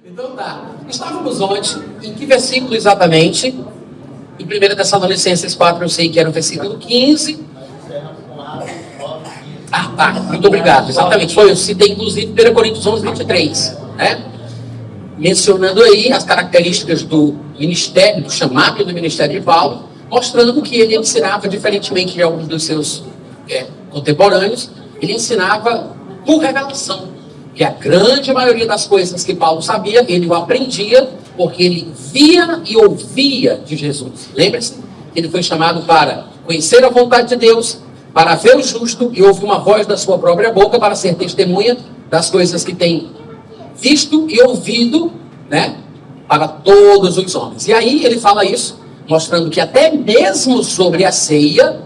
Então tá. Estávamos ontem, em que versículo exatamente? Em 1 Tessalonicenses 4, eu sei que era o versículo 15. Tá. Muito obrigado. Exatamente. Eu citei, inclusive, 1 Coríntios 11, 23. Né? Mencionando aí as características do ministério, do chamado do ministério de Paulo, mostrando que ele ensinava, diferentemente de alguns dos seus contemporâneos, ele ensinava por revelação. Que a grande maioria das coisas que Paulo sabia, ele o aprendia porque ele via e ouvia de Jesus. Lembre-se, ele foi chamado para conhecer a vontade de Deus, para ver o justo e ouvir uma voz da sua própria boca, para ser testemunha das coisas que tem visto e ouvido, né, para todos os homens. E aí ele fala isso, mostrando que até mesmo sobre a ceia,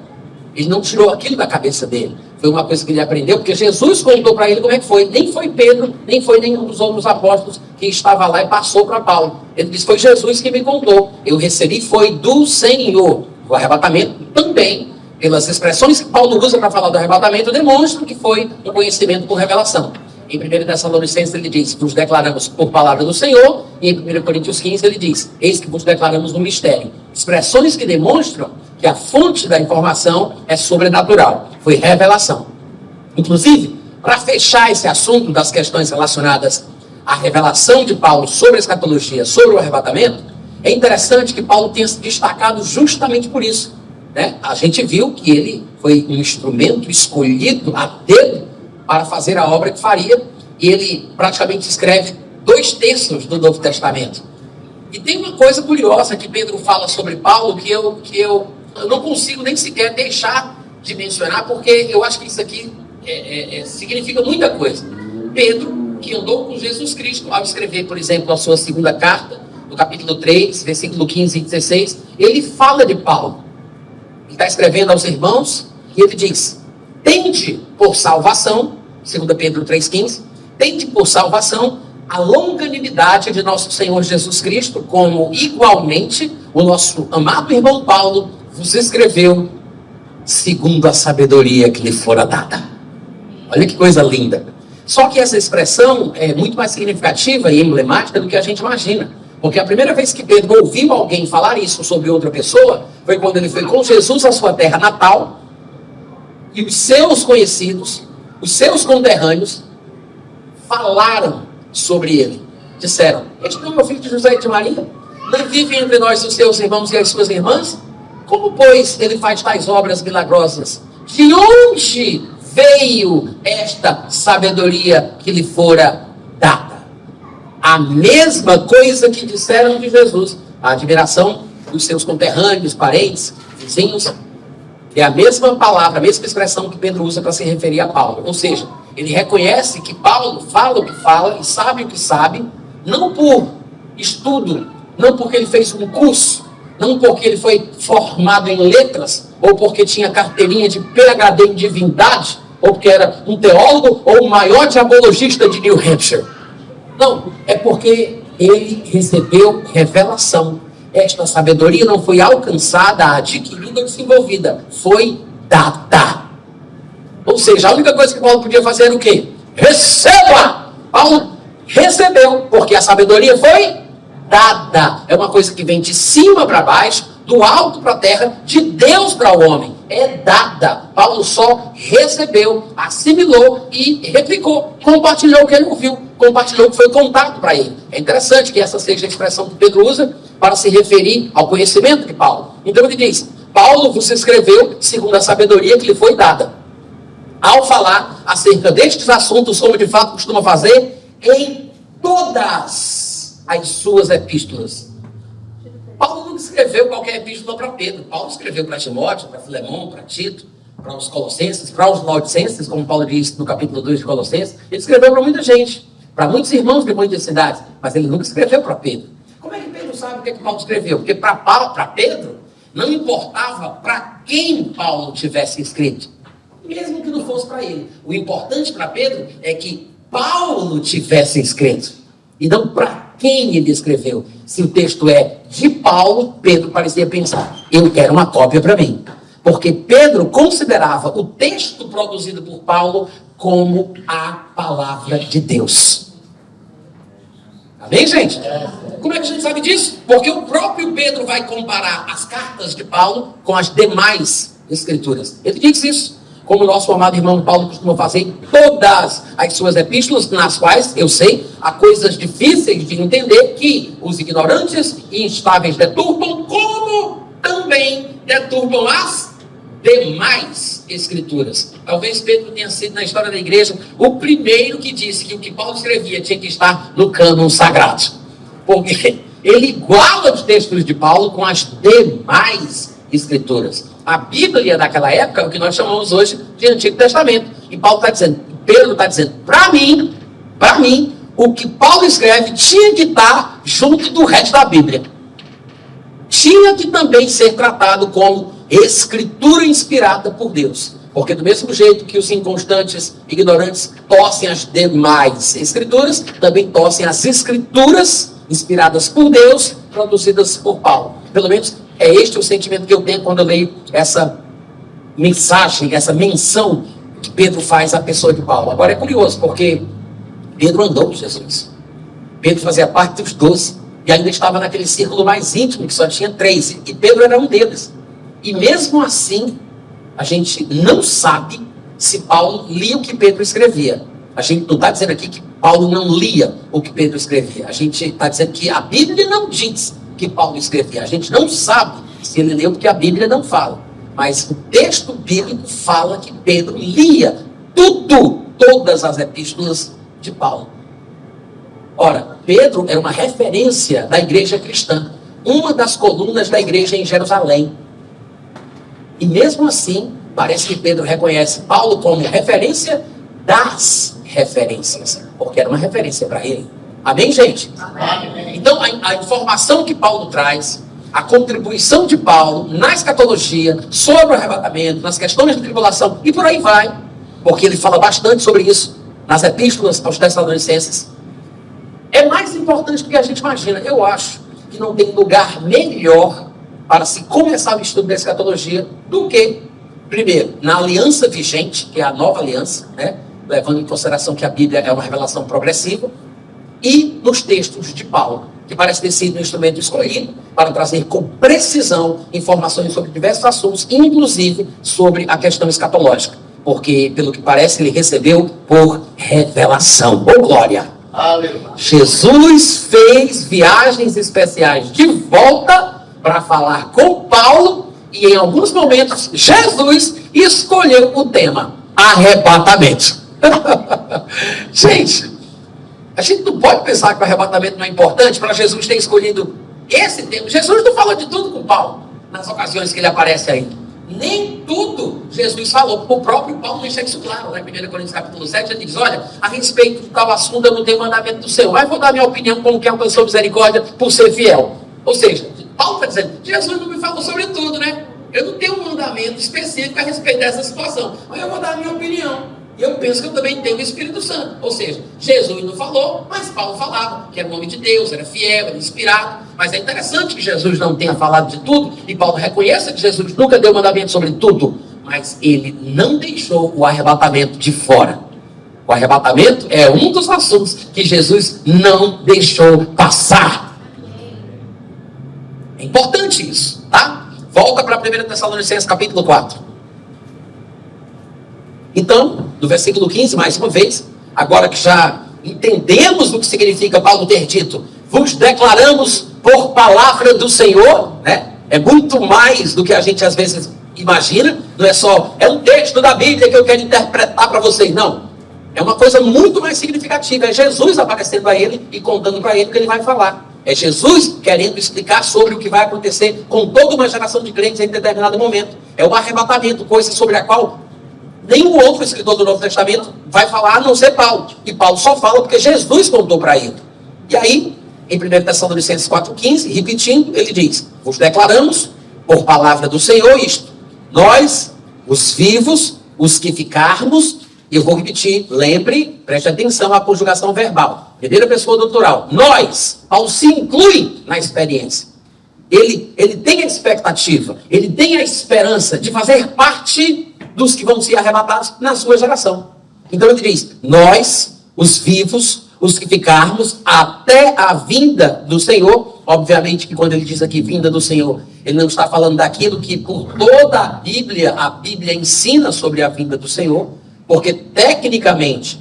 ele não tirou aquilo da cabeça dele. Foi uma coisa que ele aprendeu, porque Jesus contou para ele como é que foi. Nem foi Pedro, nem foi nenhum dos outros apóstolos que estava lá e passou para Paulo. Ele disse, foi Jesus que me contou. Eu recebi, foi do Senhor. O arrebatamento também, pelas expressões que Paulo usa para falar do arrebatamento, demonstra que foi um conhecimento por revelação. Em 1 Tessalonicenses ele diz, vos declaramos por palavra do Senhor, e em 1 Coríntios 15 ele diz, eis que vos declaramos no mistério. Expressões que demonstram que a fonte da informação é sobrenatural, foi revelação. Inclusive, para fechar esse assunto das questões relacionadas à revelação de Paulo sobre a escatologia, sobre o arrebatamento, é interessante que Paulo tenha se destacado justamente por isso. Né? A gente viu que ele foi um instrumento escolhido a dedo para fazer a obra que faria, e ele praticamente escreve 2/3 do Novo Testamento. E tem uma coisa curiosa que Pedro fala sobre Paulo, que eu não consigo nem sequer deixar de mencionar, porque eu acho que isso aqui significa muita coisa. Pedro, que andou com Jesus Cristo, ao escrever, por exemplo, a sua segunda carta, no capítulo 3, versículo 15 e 16, ele fala de Paulo. Ele está escrevendo aos irmãos, e ele diz, tende por salvação, 2 Pedro 3,15, tende por salvação a longanimidade de nosso Senhor Jesus Cristo, como igualmente o nosso amado irmão Paulo vos escreveu, segundo a sabedoria que lhe fora dada. Olha que coisa linda. Só que essa expressão é muito mais significativa e emblemática do que a gente imagina. Porque a primeira vez que Pedro ouviu alguém falar isso sobre outra pessoa, foi quando ele foi com Jesus à sua terra natal, e os seus conhecidos, os seus conterrâneos, falaram sobre ele. Disseram, este não é o filho de José e de Maria? Não vive entre nós os seus irmãos e as suas irmãs? Como, pois, ele faz tais obras milagrosas? De onde veio esta sabedoria que lhe fora dada? A mesma coisa que disseram de Jesus. A admiração dos seus conterrâneos, parentes, vizinhos. É a mesma palavra, a mesma expressão que Pedro usa para se referir a Paulo. Ou seja, ele reconhece que Paulo fala o que fala e sabe o que sabe, não por estudo, não porque ele fez um curso, não porque ele foi formado em letras, ou porque tinha carteirinha de PhD em divindade, ou porque era um teólogo ou o maior diabologista de New Hampshire. Não, é porque ele recebeu revelação. Esta sabedoria não foi alcançada, adquirida ou desenvolvida, foi dada. Ou seja, a única coisa que Paulo podia fazer era o quê? Receba! Paulo recebeu, porque a sabedoria foi dada. É uma coisa que vem de cima para baixo, do alto para a terra, de Deus para o homem. É dada. Paulo só recebeu, assimilou e replicou. Compartilhou o que ele ouviu, compartilhou o que foi contado para ele. É interessante que essa seja a expressão que Pedro usa para se referir ao conhecimento de Paulo. Então ele diz, Paulo vos escreveu segundo a sabedoria que lhe foi dada. Ao falar acerca destes assuntos, como de fato costuma fazer, em todas as suas epístolas. Paulo não escreveu qualquer epístola para Pedro. Paulo escreveu para Timóteo, para Filemão, para Tito, para os Colossenses, para os Laodicenses, como Paulo diz no capítulo 2 de Colossenses. Ele escreveu para muita gente, para muitos irmãos de muitas cidades, mas ele nunca escreveu para Pedro. Como é que Pedro sabe o que Paulo escreveu? Porque para Pedro, não importava para quem Paulo tivesse escrito, mesmo que não fosse para ele. O importante para Pedro é que Paulo tivesse escrito, e não para quem ele escreveu. Se o texto é de Paulo, Pedro parecia pensar, eu quero uma cópia para mim. Porque Pedro considerava o texto produzido por Paulo como a palavra de Deus. Amém, gente? Como é que a gente sabe disso? Porque o próprio Pedro vai comparar as cartas de Paulo com as demais escrituras. Ele diz isso, como o nosso amado irmão Paulo costuma fazer em todas as suas epístolas, nas quais, eu sei, há coisas difíceis de entender que os ignorantes e instáveis deturbam, como também deturbam as demais escrituras. Talvez Pedro tenha sido, na história da igreja, o primeiro que disse que o que Paulo escrevia tinha que estar no cânon sagrado. Porque ele iguala os textos de Paulo com as demais escrituras. A Bíblia daquela época é o que nós chamamos hoje de Antigo Testamento. E Paulo está dizendo, Pedro está dizendo, para mim, o que Paulo escreve tinha que estar junto do resto da Bíblia. Tinha que também ser tratado como escritura inspirada por Deus. Porque do mesmo jeito que os inconstantes, ignorantes, torcem as demais escrituras, também torcem as escrituras inspiradas por Deus, produzidas por Paulo. Pelo menos é este o sentimento que eu tenho quando eu leio essa mensagem, essa menção que Pedro faz à pessoa de Paulo. Agora é curioso, porque Pedro andou com Jesus. Pedro fazia parte dos 12 e ainda estava naquele círculo mais íntimo, que só tinha 3, e Pedro era um deles. E mesmo assim, a gente não sabe se Paulo lia o que Pedro escrevia. A gente não está dizendo aqui que Paulo não lia o que Pedro escrevia. A gente está dizendo que a Bíblia não diz que Paulo escrevia. A gente não sabe se ele leu, porque a Bíblia não fala. Mas o texto bíblico fala que Pedro lia todas as epístolas de Paulo. Ora, Pedro era uma referência da igreja cristã, uma das colunas da igreja em Jerusalém. E mesmo assim, parece que Pedro reconhece Paulo como referência das referências, porque era uma referência para ele. Amém, gente? Amém. Então, a informação que Paulo traz, a contribuição de Paulo na escatologia, sobre o arrebatamento, nas questões de tribulação, e por aí vai, porque ele fala bastante sobre isso nas epístolas aos Tessalonicenses, é mais importante do que a gente imagina. Eu acho que não tem lugar melhor para se começar o estudo da escatologia do que, primeiro, na aliança vigente, que é a nova aliança, né? Levando em consideração que a Bíblia é uma revelação progressiva, e nos textos de Paulo, que parece ter sido um instrumento escolhido para trazer com precisão informações sobre diversos assuntos, inclusive sobre a questão escatológica, porque, pelo que parece, ele recebeu por revelação. Ô glória! Aleluia. Jesus fez viagens especiais de volta para falar com Paulo, e em alguns momentos Jesus escolheu o tema arrebatamento. Gente, a gente não pode pensar que o arrebatamento não é importante para Jesus ter escolhido esse tema. Jesus não falou de tudo com Paulo nas ocasiões que ele aparece aí. Nem tudo Jesus falou. O próprio Paulo deixa isso claro, né? 1 Coríntios capítulo 7, ele diz, olha, a respeito de tal assunto eu não tenho mandamento do Senhor, mas vou dar minha opinião como que alcançou misericórdia por ser fiel. Ou seja, Paulo está dizendo, Jesus não me falou sobre tudo, né? Eu não tenho um mandamento específico a respeito dessa situação, mas eu vou dar a minha opinião. E eu penso que eu também tenho o Espírito Santo. Ou seja, Jesus não falou, mas Paulo falava, que era o nome de Deus, era fiel, era inspirado. Mas é interessante que Jesus não tenha falado de tudo, e Paulo reconheça que Jesus nunca deu mandamento sobre tudo, mas ele não deixou o arrebatamento de fora. O arrebatamento é um dos assuntos que Jesus não deixou passar. É importante isso, tá? Volta para 1 Tessalonicenses capítulo 4. Então, no versículo 15, mais uma vez, agora que já entendemos o que significa Paulo ter dito, vos declaramos por palavra do Senhor, né? É muito mais do que a gente às vezes imagina, não é só, é um texto da Bíblia que eu quero interpretar para vocês, não. É uma coisa muito mais significativa, é Jesus aparecendo a ele e contando para ele o que ele vai falar. É Jesus querendo explicar sobre o que vai acontecer com toda uma geração de crentes em determinado momento. É o arrebatamento, coisa sobre a qual nenhum outro escritor do Novo Testamento vai falar, a não ser Paulo. E Paulo só fala porque Jesus contou para ele. E aí, em 1 Tessalonicenses 4,15, repetindo, ele diz, vos declaramos, por palavra do Senhor, isto. Nós, os vivos, os que ficarmos, e eu vou repetir, lembre, preste atenção à conjugação verbal. Primeira pessoa do plural. Nós, Paulo se inclui na experiência. Ele tem a expectativa, ele tem a esperança de fazer parte dos que vão ser arrebatados na sua geração. Então ele diz, nós, os vivos, os que ficarmos até a vinda do Senhor. Obviamente que quando ele diz aqui vinda do Senhor, ele não está falando daquilo que por toda a Bíblia ensina sobre a vinda do Senhor, porque tecnicamente,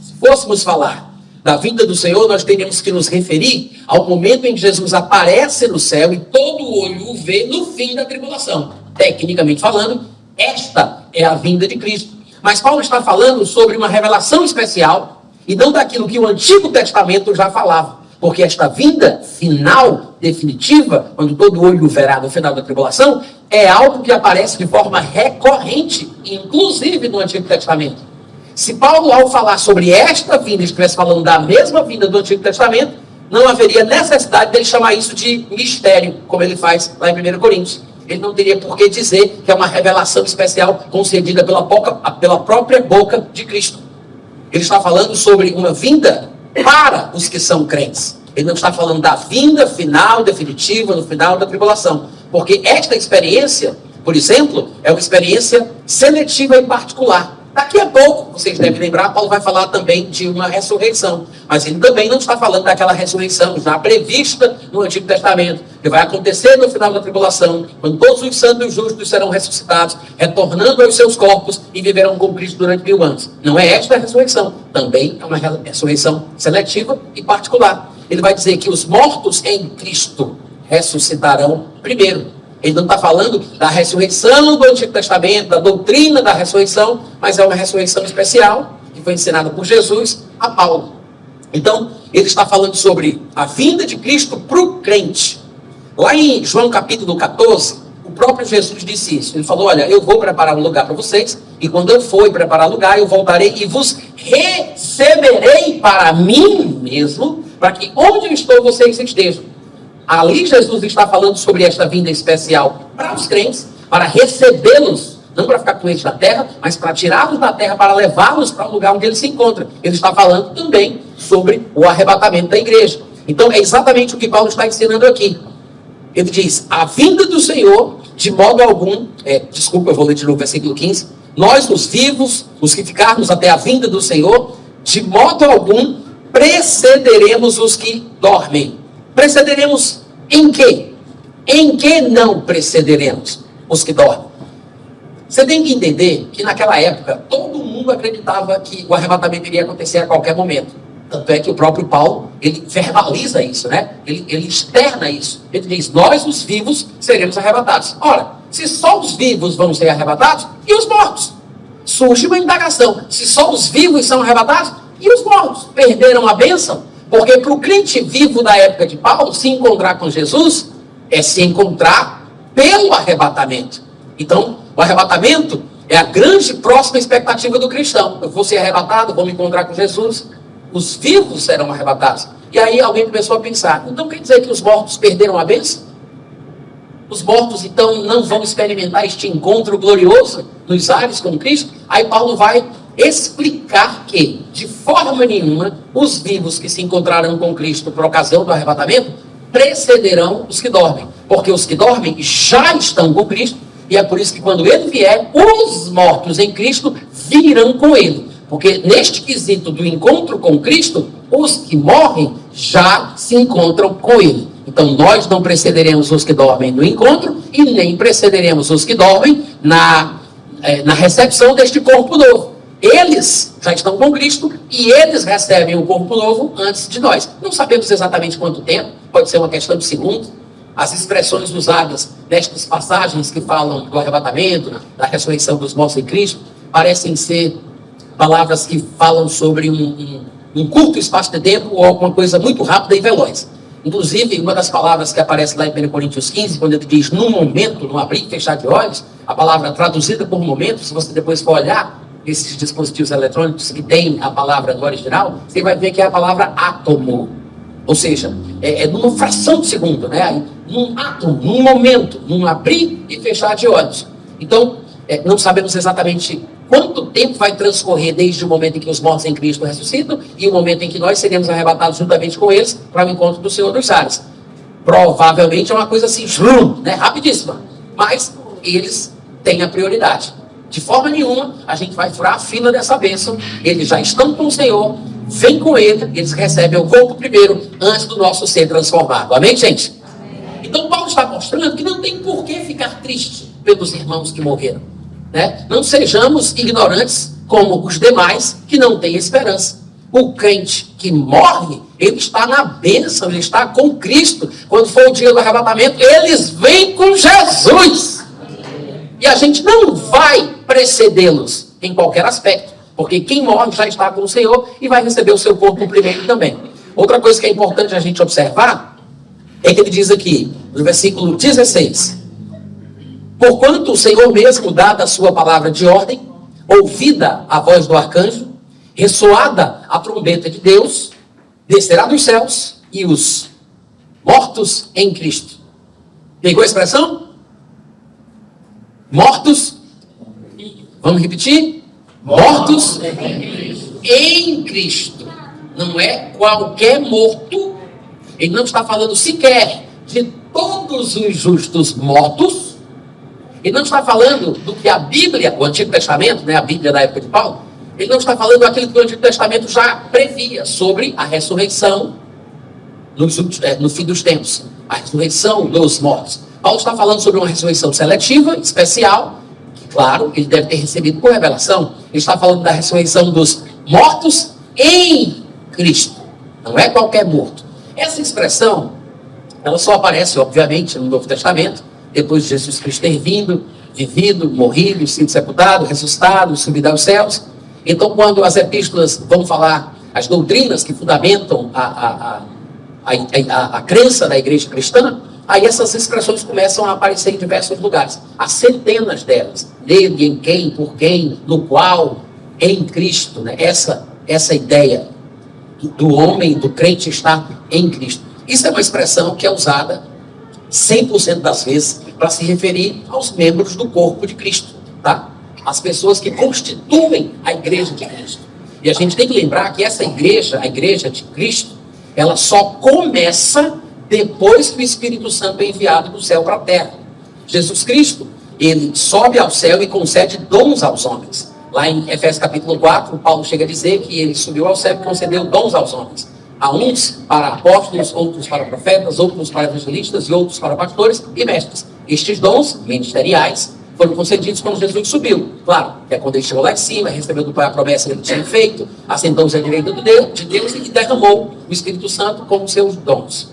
se fôssemos falar da vinda do Senhor, nós teríamos que nos referir ao momento em que Jesus aparece no céu e todo olho o vê no fim da tribulação. Tecnicamente falando, esta é a vinda de Cristo. Mas Paulo está falando sobre uma revelação especial e não daquilo que o Antigo Testamento já falava. Porque esta vinda final, definitiva, quando todo olho o verá no final da tribulação, é algo que aparece de forma recorrente, inclusive no Antigo Testamento. Se Paulo, ao falar sobre esta vinda, estivesse falando da mesma vinda do Antigo Testamento, não haveria necessidade dele chamar isso de mistério, como ele faz lá em 1 Coríntios. Ele não teria por que dizer que é uma revelação especial concedida pela própria boca de Cristo. Ele está falando sobre uma vinda para os que são crentes. Ele não está falando da vinda final, definitiva, no final da tribulação. Porque esta experiência, por exemplo, é uma experiência seletiva e particular. Daqui a pouco, vocês devem lembrar, Paulo vai falar também de uma ressurreição. Mas ele também não está falando daquela ressurreição já prevista no Antigo Testamento, que vai acontecer no final da tribulação, quando todos os santos e justos serão ressuscitados, retornando aos seus corpos e viverão com Cristo durante 1000 anos. Não é esta a ressurreição. Também é uma ressurreição seletiva e particular. Ele vai dizer que os mortos em Cristo ressuscitarão primeiro. Ele não está falando da ressurreição do Antigo Testamento, da doutrina da ressurreição, mas é uma ressurreição especial, que foi ensinada por Jesus a Paulo. Então, ele está falando sobre a vinda de Cristo para o crente. Lá em João capítulo 14, o próprio Jesus disse isso. Ele falou, olha, eu vou preparar um lugar para vocês, e quando eu for preparar lugar, eu voltarei e vos receberei para mim mesmo, para que onde eu estou, vocês estejam. Ali Jesus está falando sobre esta vinda especial para os crentes, para recebê-los, não para ficar com eles na terra, mas para tirá-los da terra, para levá-los para o lugar onde eles se encontram. Ele está falando também sobre o arrebatamento da igreja. Então é exatamente o que Paulo está ensinando aqui. Ele diz, a vinda do Senhor, de modo algum, eu vou ler de novo o versículo 15, nós os vivos, os que ficarmos até a vinda do Senhor, de modo algum precederemos os que dormem. Precederemos em quê? Em que não precederemos os que dormem? Você tem que entender que naquela época todo mundo acreditava que o arrebatamento iria acontecer a qualquer momento. Tanto é que o próprio Paulo, ele verbaliza isso, né? Ele externa isso. Ele diz, nós os vivos seremos arrebatados. Ora, se só os vivos vão ser arrebatados, e os mortos? Surge uma indagação. Se só os vivos são arrebatados, e os mortos? Perderam a bênção? Porque para o crente vivo da época de Paulo, se encontrar com Jesus é se encontrar pelo arrebatamento. Então, o arrebatamento é a grande próxima expectativa do cristão. Eu vou ser arrebatado, vou me encontrar com Jesus, os vivos serão arrebatados. E aí alguém começou a pensar, então quer dizer que os mortos perderam a bênção? Os mortos então não vão experimentar este encontro glorioso nos ares com Cristo? Aí Paulo vai explicar que, de forma nenhuma, os vivos que se encontrarão com Cristo por ocasião do arrebatamento precederão os que dormem. Porque os que dormem já estão com Cristo, e é por isso que quando ele vier, os mortos em Cristo virão com ele. Porque neste quesito do encontro com Cristo, os que morrem já se encontram com ele. Então nós não precederemos os que dormem no encontro, e nem precederemos os que dormem na recepção deste corpo novo. Eles já estão com Cristo e eles recebem o corpo novo antes de nós. Não sabemos exatamente quanto tempo, pode ser uma questão de segundos. As expressões usadas nestas passagens que falam do arrebatamento, da ressurreição dos mortos em Cristo, parecem ser palavras que falam sobre um curto espaço de tempo ou alguma coisa muito rápida e veloz. Inclusive, uma das palavras que aparece lá em 1 Coríntios 15, quando ele diz no momento, no abrir e fechar de olhos, a palavra traduzida por momento, se você depois for olhar, esses dispositivos eletrônicos que tem a palavra no original, você vai ver que é a palavra átomo. Ou seja, é numa fração de segundo, né? Num átomo, num momento, num abrir e fechar de olhos. Então, não sabemos exatamente quanto tempo vai transcorrer desde o momento em que os mortos em Cristo ressuscitam e o momento em que nós seremos arrebatados juntamente com eles para o encontro do Senhor dos ares. Provavelmente é uma coisa assim, né? Rapidíssima. Mas eles têm a prioridade. De forma nenhuma, a gente vai furar a fila dessa bênção. Eles já estão com o Senhor, vêm com ele, eles recebem o corpo primeiro, antes do nosso ser transformado. Amém, gente? Então Paulo está mostrando que não tem por que ficar triste pelos irmãos que morreram, né? Não sejamos ignorantes como os demais que não têm esperança. O crente que morre, ele está na bênção, ele está com Cristo. Quando for o dia do arrebatamento, eles vêm com Jesus. E a gente não vai precedê-los em qualquer aspecto, porque quem morre já está com o Senhor e vai receber o seu corpo primeiro também. Outra coisa que é importante a gente observar é que ele diz aqui, no versículo 16: porquanto o Senhor mesmo, dada a sua palavra de ordem, ouvida a voz do arcanjo, ressoada a trombeta de Deus, descerá dos céus e os mortos em Cristo. Pegou a expressão? Mortos. Vamos repetir? Mortos em Cristo. Não é qualquer morto. Ele não está falando sequer de todos os justos mortos. Ele não está falando do que a Bíblia, o Antigo Testamento, né, a Bíblia da época de Paulo, ele não está falando daquilo que o Antigo Testamento já previa sobre a ressurreição no fim dos tempos, a ressurreição dos mortos. Paulo está falando sobre uma ressurreição seletiva, especial, que, claro, ele deve ter recebido por revelação. Ele está falando da ressurreição dos mortos em Cristo. Não é qualquer morto. Essa expressão, ela só aparece, obviamente, no Novo Testamento, depois de Jesus Cristo ter vindo, vivido, morrido, sido sepultado, ressuscitado, subido aos céus. Então, quando as epístolas vão falar as doutrinas que fundamentam a crença da igreja cristã, aí essas expressões começam a aparecer em diversos lugares. Há centenas delas. Nele, em quem, por quem, no qual, em Cristo. Né? Essa ideia do homem, do crente estar em Cristo. Isso é uma expressão que é usada 100% das vezes para se referir aos membros do corpo de Cristo, tá? As pessoas que constituem a igreja de Cristo. E a gente tem que lembrar que essa igreja, a igreja de Cristo, ela só começa depois que o Espírito Santo é enviado do céu para a terra. Jesus Cristo, ele sobe ao céu e concede dons aos homens. Lá em Efésios capítulo 4, Paulo chega a dizer que ele subiu ao céu e concedeu dons aos homens. A uns para apóstolos, outros para profetas, outros para evangelistas e outros para pastores e mestres. Estes dons ministeriais foram concedidos quando Jesus subiu. Claro, que é quando ele chegou lá de cima, recebeu do Pai a promessa que ele tinha feito, assentou-se à direita de Deus e derramou o Espírito Santo como seus dons.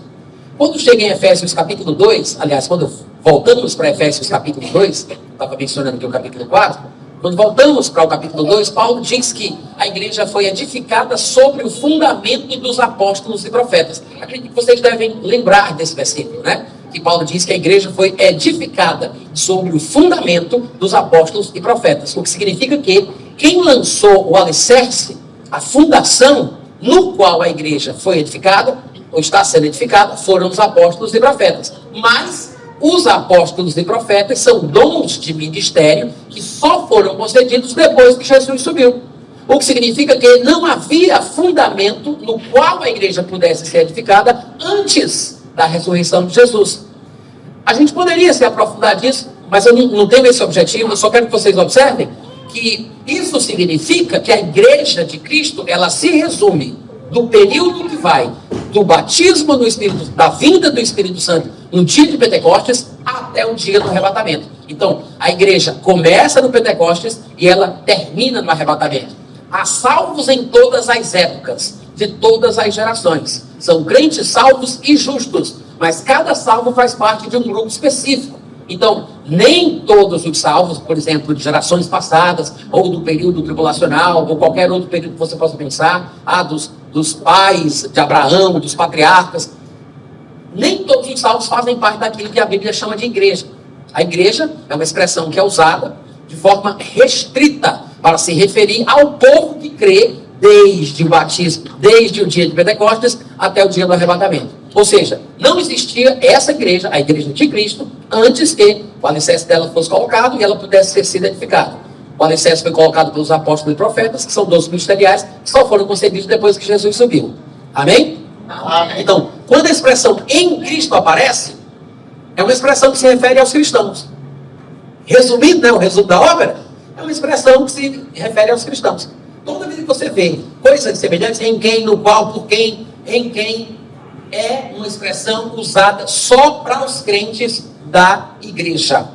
Quando chega em Efésios capítulo 2, aliás, quando voltamos para Efésios capítulo 2, estava mencionando aqui o capítulo 4, quando voltamos para o capítulo 2, Paulo diz que a igreja foi edificada sobre o fundamento dos apóstolos e profetas. Acredito que vocês devem lembrar desse versículo, né? Que Paulo diz que a igreja foi edificada sobre o fundamento dos apóstolos e profetas. O que significa que quem lançou o alicerce, a fundação no qual a igreja foi edificada, ou está sendo edificada, foram os apóstolos e profetas. Mas os apóstolos e profetas são dons de ministério que só foram concedidos depois que Jesus subiu. O que significa que não havia fundamento no qual a igreja pudesse ser edificada antes da ressurreição de Jesus. A gente poderia se aprofundar disso, mas eu não tenho esse objetivo. Eu só quero que vocês observem que isso significa que a igreja de Cristo, ela se resume do período que vai do batismo no Espírito, da vinda do Espírito Santo no dia de Pentecostes até o dia do arrebatamento. Então, a igreja começa no Pentecostes e ela termina no arrebatamento. Há salvos em todas as épocas, de todas as gerações. São crentes salvos e justos, mas cada salvo faz parte de um grupo específico. Então, nem todos os salvos, por exemplo, de gerações passadas, ou do período tribulacional, ou qualquer outro período que você possa pensar, dos pais de Abraão, dos patriarcas, nem todos os salvos fazem parte daquilo que a Bíblia chama de igreja. A igreja é uma expressão que é usada de forma restrita para se referir ao povo que crê desde o batismo, desde o dia de Pentecostes até o dia do arrebatamento. Ou seja, não existia essa igreja, a igreja de Cristo, antes que o alicerce dela fosse colocado e ela pudesse ter sido edificada. O alicerce foi colocado pelos apóstolos e profetas, que são dons ministeriais, que só foram concedidos depois que Jesus subiu. Amém? Amém. Então, quando a expressão em Cristo aparece, é uma expressão que se refere aos cristãos. Resumindo, né, o resumo da obra, é uma expressão que se refere aos cristãos. Toda vez que você vê coisas semelhantes, em quem, no qual, por quem, em quem, é uma expressão usada só para os crentes da igreja.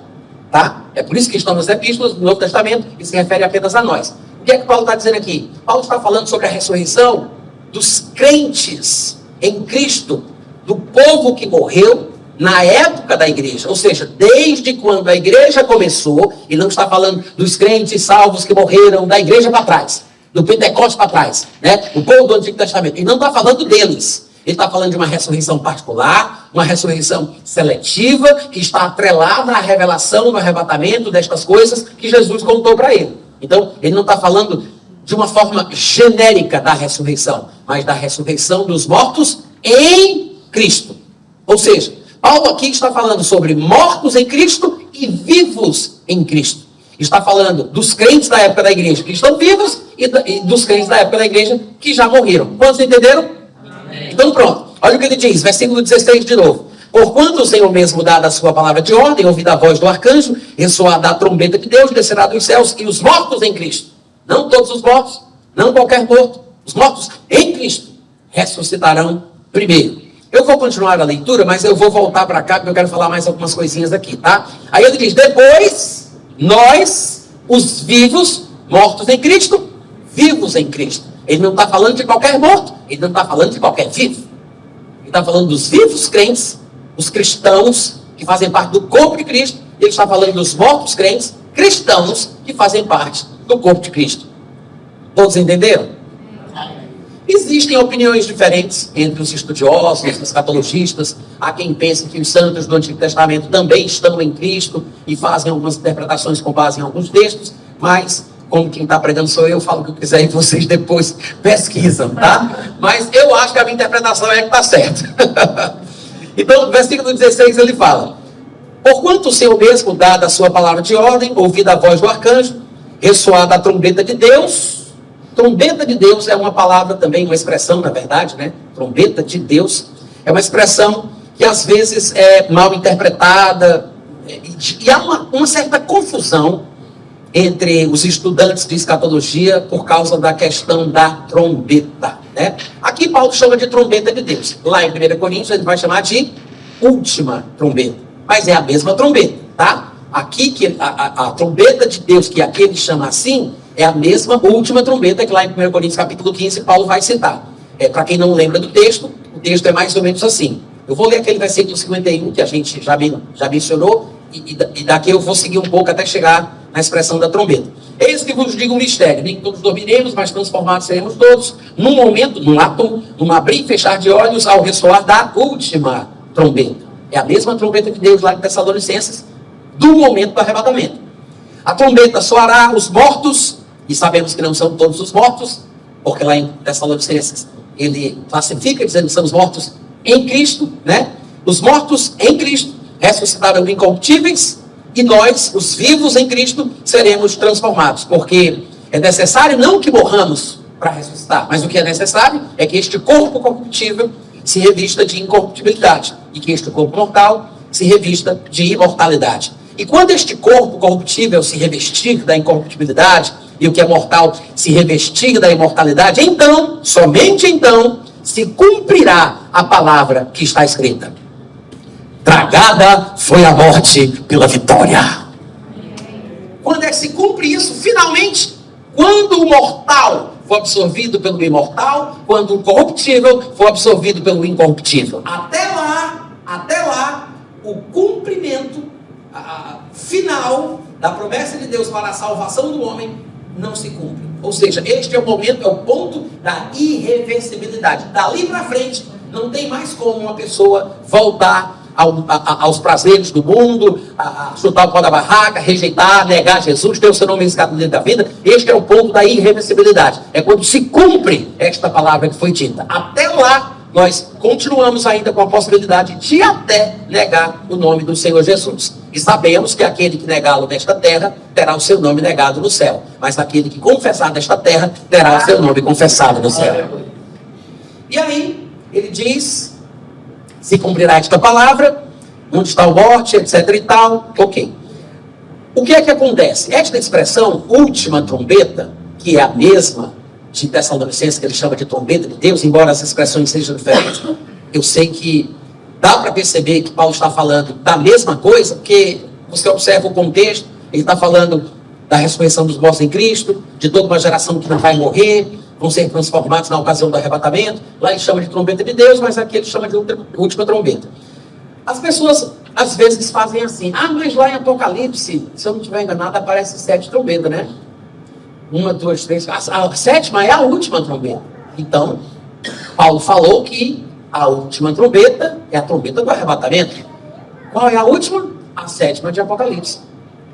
Tá? É por isso que estão nas epístolas do Novo Testamento e se refere apenas a nós. O que é que Paulo está dizendo aqui? Paulo está falando sobre a ressurreição dos crentes em Cristo, do povo que morreu na época da igreja, ou seja, desde quando a igreja começou, e não está falando dos crentes salvos que morreram da igreja para trás, do Pentecostes para trás, né? O povo do Antigo Testamento. Ele não está falando deles. Ele está falando de uma ressurreição particular, uma ressurreição seletiva, que está atrelada à revelação do arrebatamento destas coisas que Jesus contou para ele. Então, ele não está falando de uma forma genérica da ressurreição, mas da ressurreição dos mortos em Cristo. Ou seja, Paulo aqui está falando sobre mortos em Cristo e vivos em Cristo. Está falando dos crentes da época da igreja que estão vivos e dos crentes da época da igreja que já morreram. Quantos entenderam? Amém. Então pronto. Olha o que ele diz, versículo 16 de novo. Porquanto o Senhor mesmo dá a sua palavra de ordem, ouvida a voz do arcanjo, ressoada a trombeta de Deus, descerá dos céus, e os mortos em Cristo, não todos os mortos, não qualquer morto, os mortos em Cristo, ressuscitarão primeiro. Eu vou continuar a leitura, mas eu vou voltar para cá, porque eu quero falar mais algumas coisinhas aqui, tá? Aí ele diz, depois, nós, os vivos, mortos em Cristo, vivos em Cristo. Ele não está falando de qualquer morto, ele não está falando de qualquer vivo. Ele está falando dos vivos crentes, os cristãos que fazem parte do corpo de Cristo. Ele está falando dos mortos crentes, cristãos que fazem parte do corpo de Cristo. Todos entenderam? Existem opiniões diferentes entre os estudiosos, os escatologistas. Há quem pense que os santos do Antigo Testamento também estão em Cristo e fazem algumas interpretações com base em alguns textos, mas como quem está pregando sou eu, falo o que eu quiser e vocês depois pesquisam, tá? Mas eu acho que a minha interpretação é que está certa. Então, no versículo 16 ele fala: porquanto o Senhor mesmo dá a sua palavra de ordem, ouvida a voz do arcanjo, ressoada a trombeta de Deus. Trombeta de Deus é uma palavra também, uma expressão, na verdade, né? Trombeta de Deus é uma expressão que às vezes é mal interpretada e há uma certa confusão entre os estudantes de escatologia por causa da questão da trombeta, né? Aqui Paulo chama de trombeta de Deus. Lá em 1 Coríntios ele vai chamar de última trombeta. Mas é a mesma trombeta, tá? Aqui que a trombeta de Deus, que aqui ele chama assim, é a mesma última trombeta que lá em 1 Coríntios capítulo 15 Paulo vai citar. Para quem não lembra do texto, o texto é mais ou menos assim. Eu vou ler aquele versículo 51 que a gente já mencionou e daqui eu vou seguir um pouco até chegar na expressão da trombeta. Eis que vos digo um mistério: nem todos dormiremos, mas transformados seremos todos, num momento, num ato, num abrir e fechar de olhos, ao ressoar da última trombeta. É a mesma trombeta de Deus lá em Tessalonicenses, do momento do arrebatamento. A trombeta soará, os mortos, e sabemos que não são todos os mortos, porque lá em Tessalonicenses ele classifica dizendo que são os mortos em Cristo, né? Os mortos em Cristo ressuscitaram incorruptíveis, e nós, os vivos em Cristo, seremos transformados, porque é necessário não que morramos para ressuscitar, mas o que é necessário é que este corpo corruptível se revista de incorruptibilidade, e que este corpo mortal se revista de imortalidade. E quando este corpo corruptível se revestir da incorruptibilidade, e o que é mortal se revestir da imortalidade, então, somente então, se cumprirá a palavra que está escrita: tragada foi a morte pela vitória. Quando é que se cumpre isso? Finalmente, quando o mortal for absorvido pelo imortal, quando o corruptível for absorvido pelo incorruptível. Até lá, o cumprimento final da promessa de Deus para a salvação do homem não se cumpre. Ou seja, este é o momento, é o ponto da irreversibilidade. Dali para frente, não tem mais como uma pessoa voltar aos prazeres do mundo, a chutar o pau da barraca, rejeitar, negar Jesus, ter o seu nome riscado dentro da vida. Este é o ponto da irreversibilidade. É quando se cumpre esta palavra que foi dita. Até lá, nós continuamos ainda com a possibilidade de até negar o nome do Senhor Jesus. E sabemos que aquele que negá-lo nesta terra terá o seu nome negado no céu. Mas aquele que confessar nesta terra terá o seu nome confessado no céu. E aí, ele diz: se cumprirá esta palavra, onde está o morte, etc e tal. Ok. O que é que acontece? Esta expressão, última trombeta, que é a mesma de Tessalonicenses, que ele chama de trombeta de Deus, embora as expressões sejam diferentes, eu sei que dá para perceber que Paulo está falando da mesma coisa, porque você observa o contexto, ele está falando da ressurreição dos mortos em Cristo, de toda uma geração que não vai morrer, vão ser transformados na ocasião do arrebatamento. Lá ele chama de trombeta de Deus, mas aqui ele chama de última trombeta. As pessoas, às vezes, fazem assim, mas lá em Apocalipse, se eu não estiver enganado, aparece 7 trombetas, né? 1, 2, 3, a 7ª é a última trombeta. Então, Paulo falou que a última trombeta é a trombeta do arrebatamento. Qual é a última? A 7ª de Apocalipse.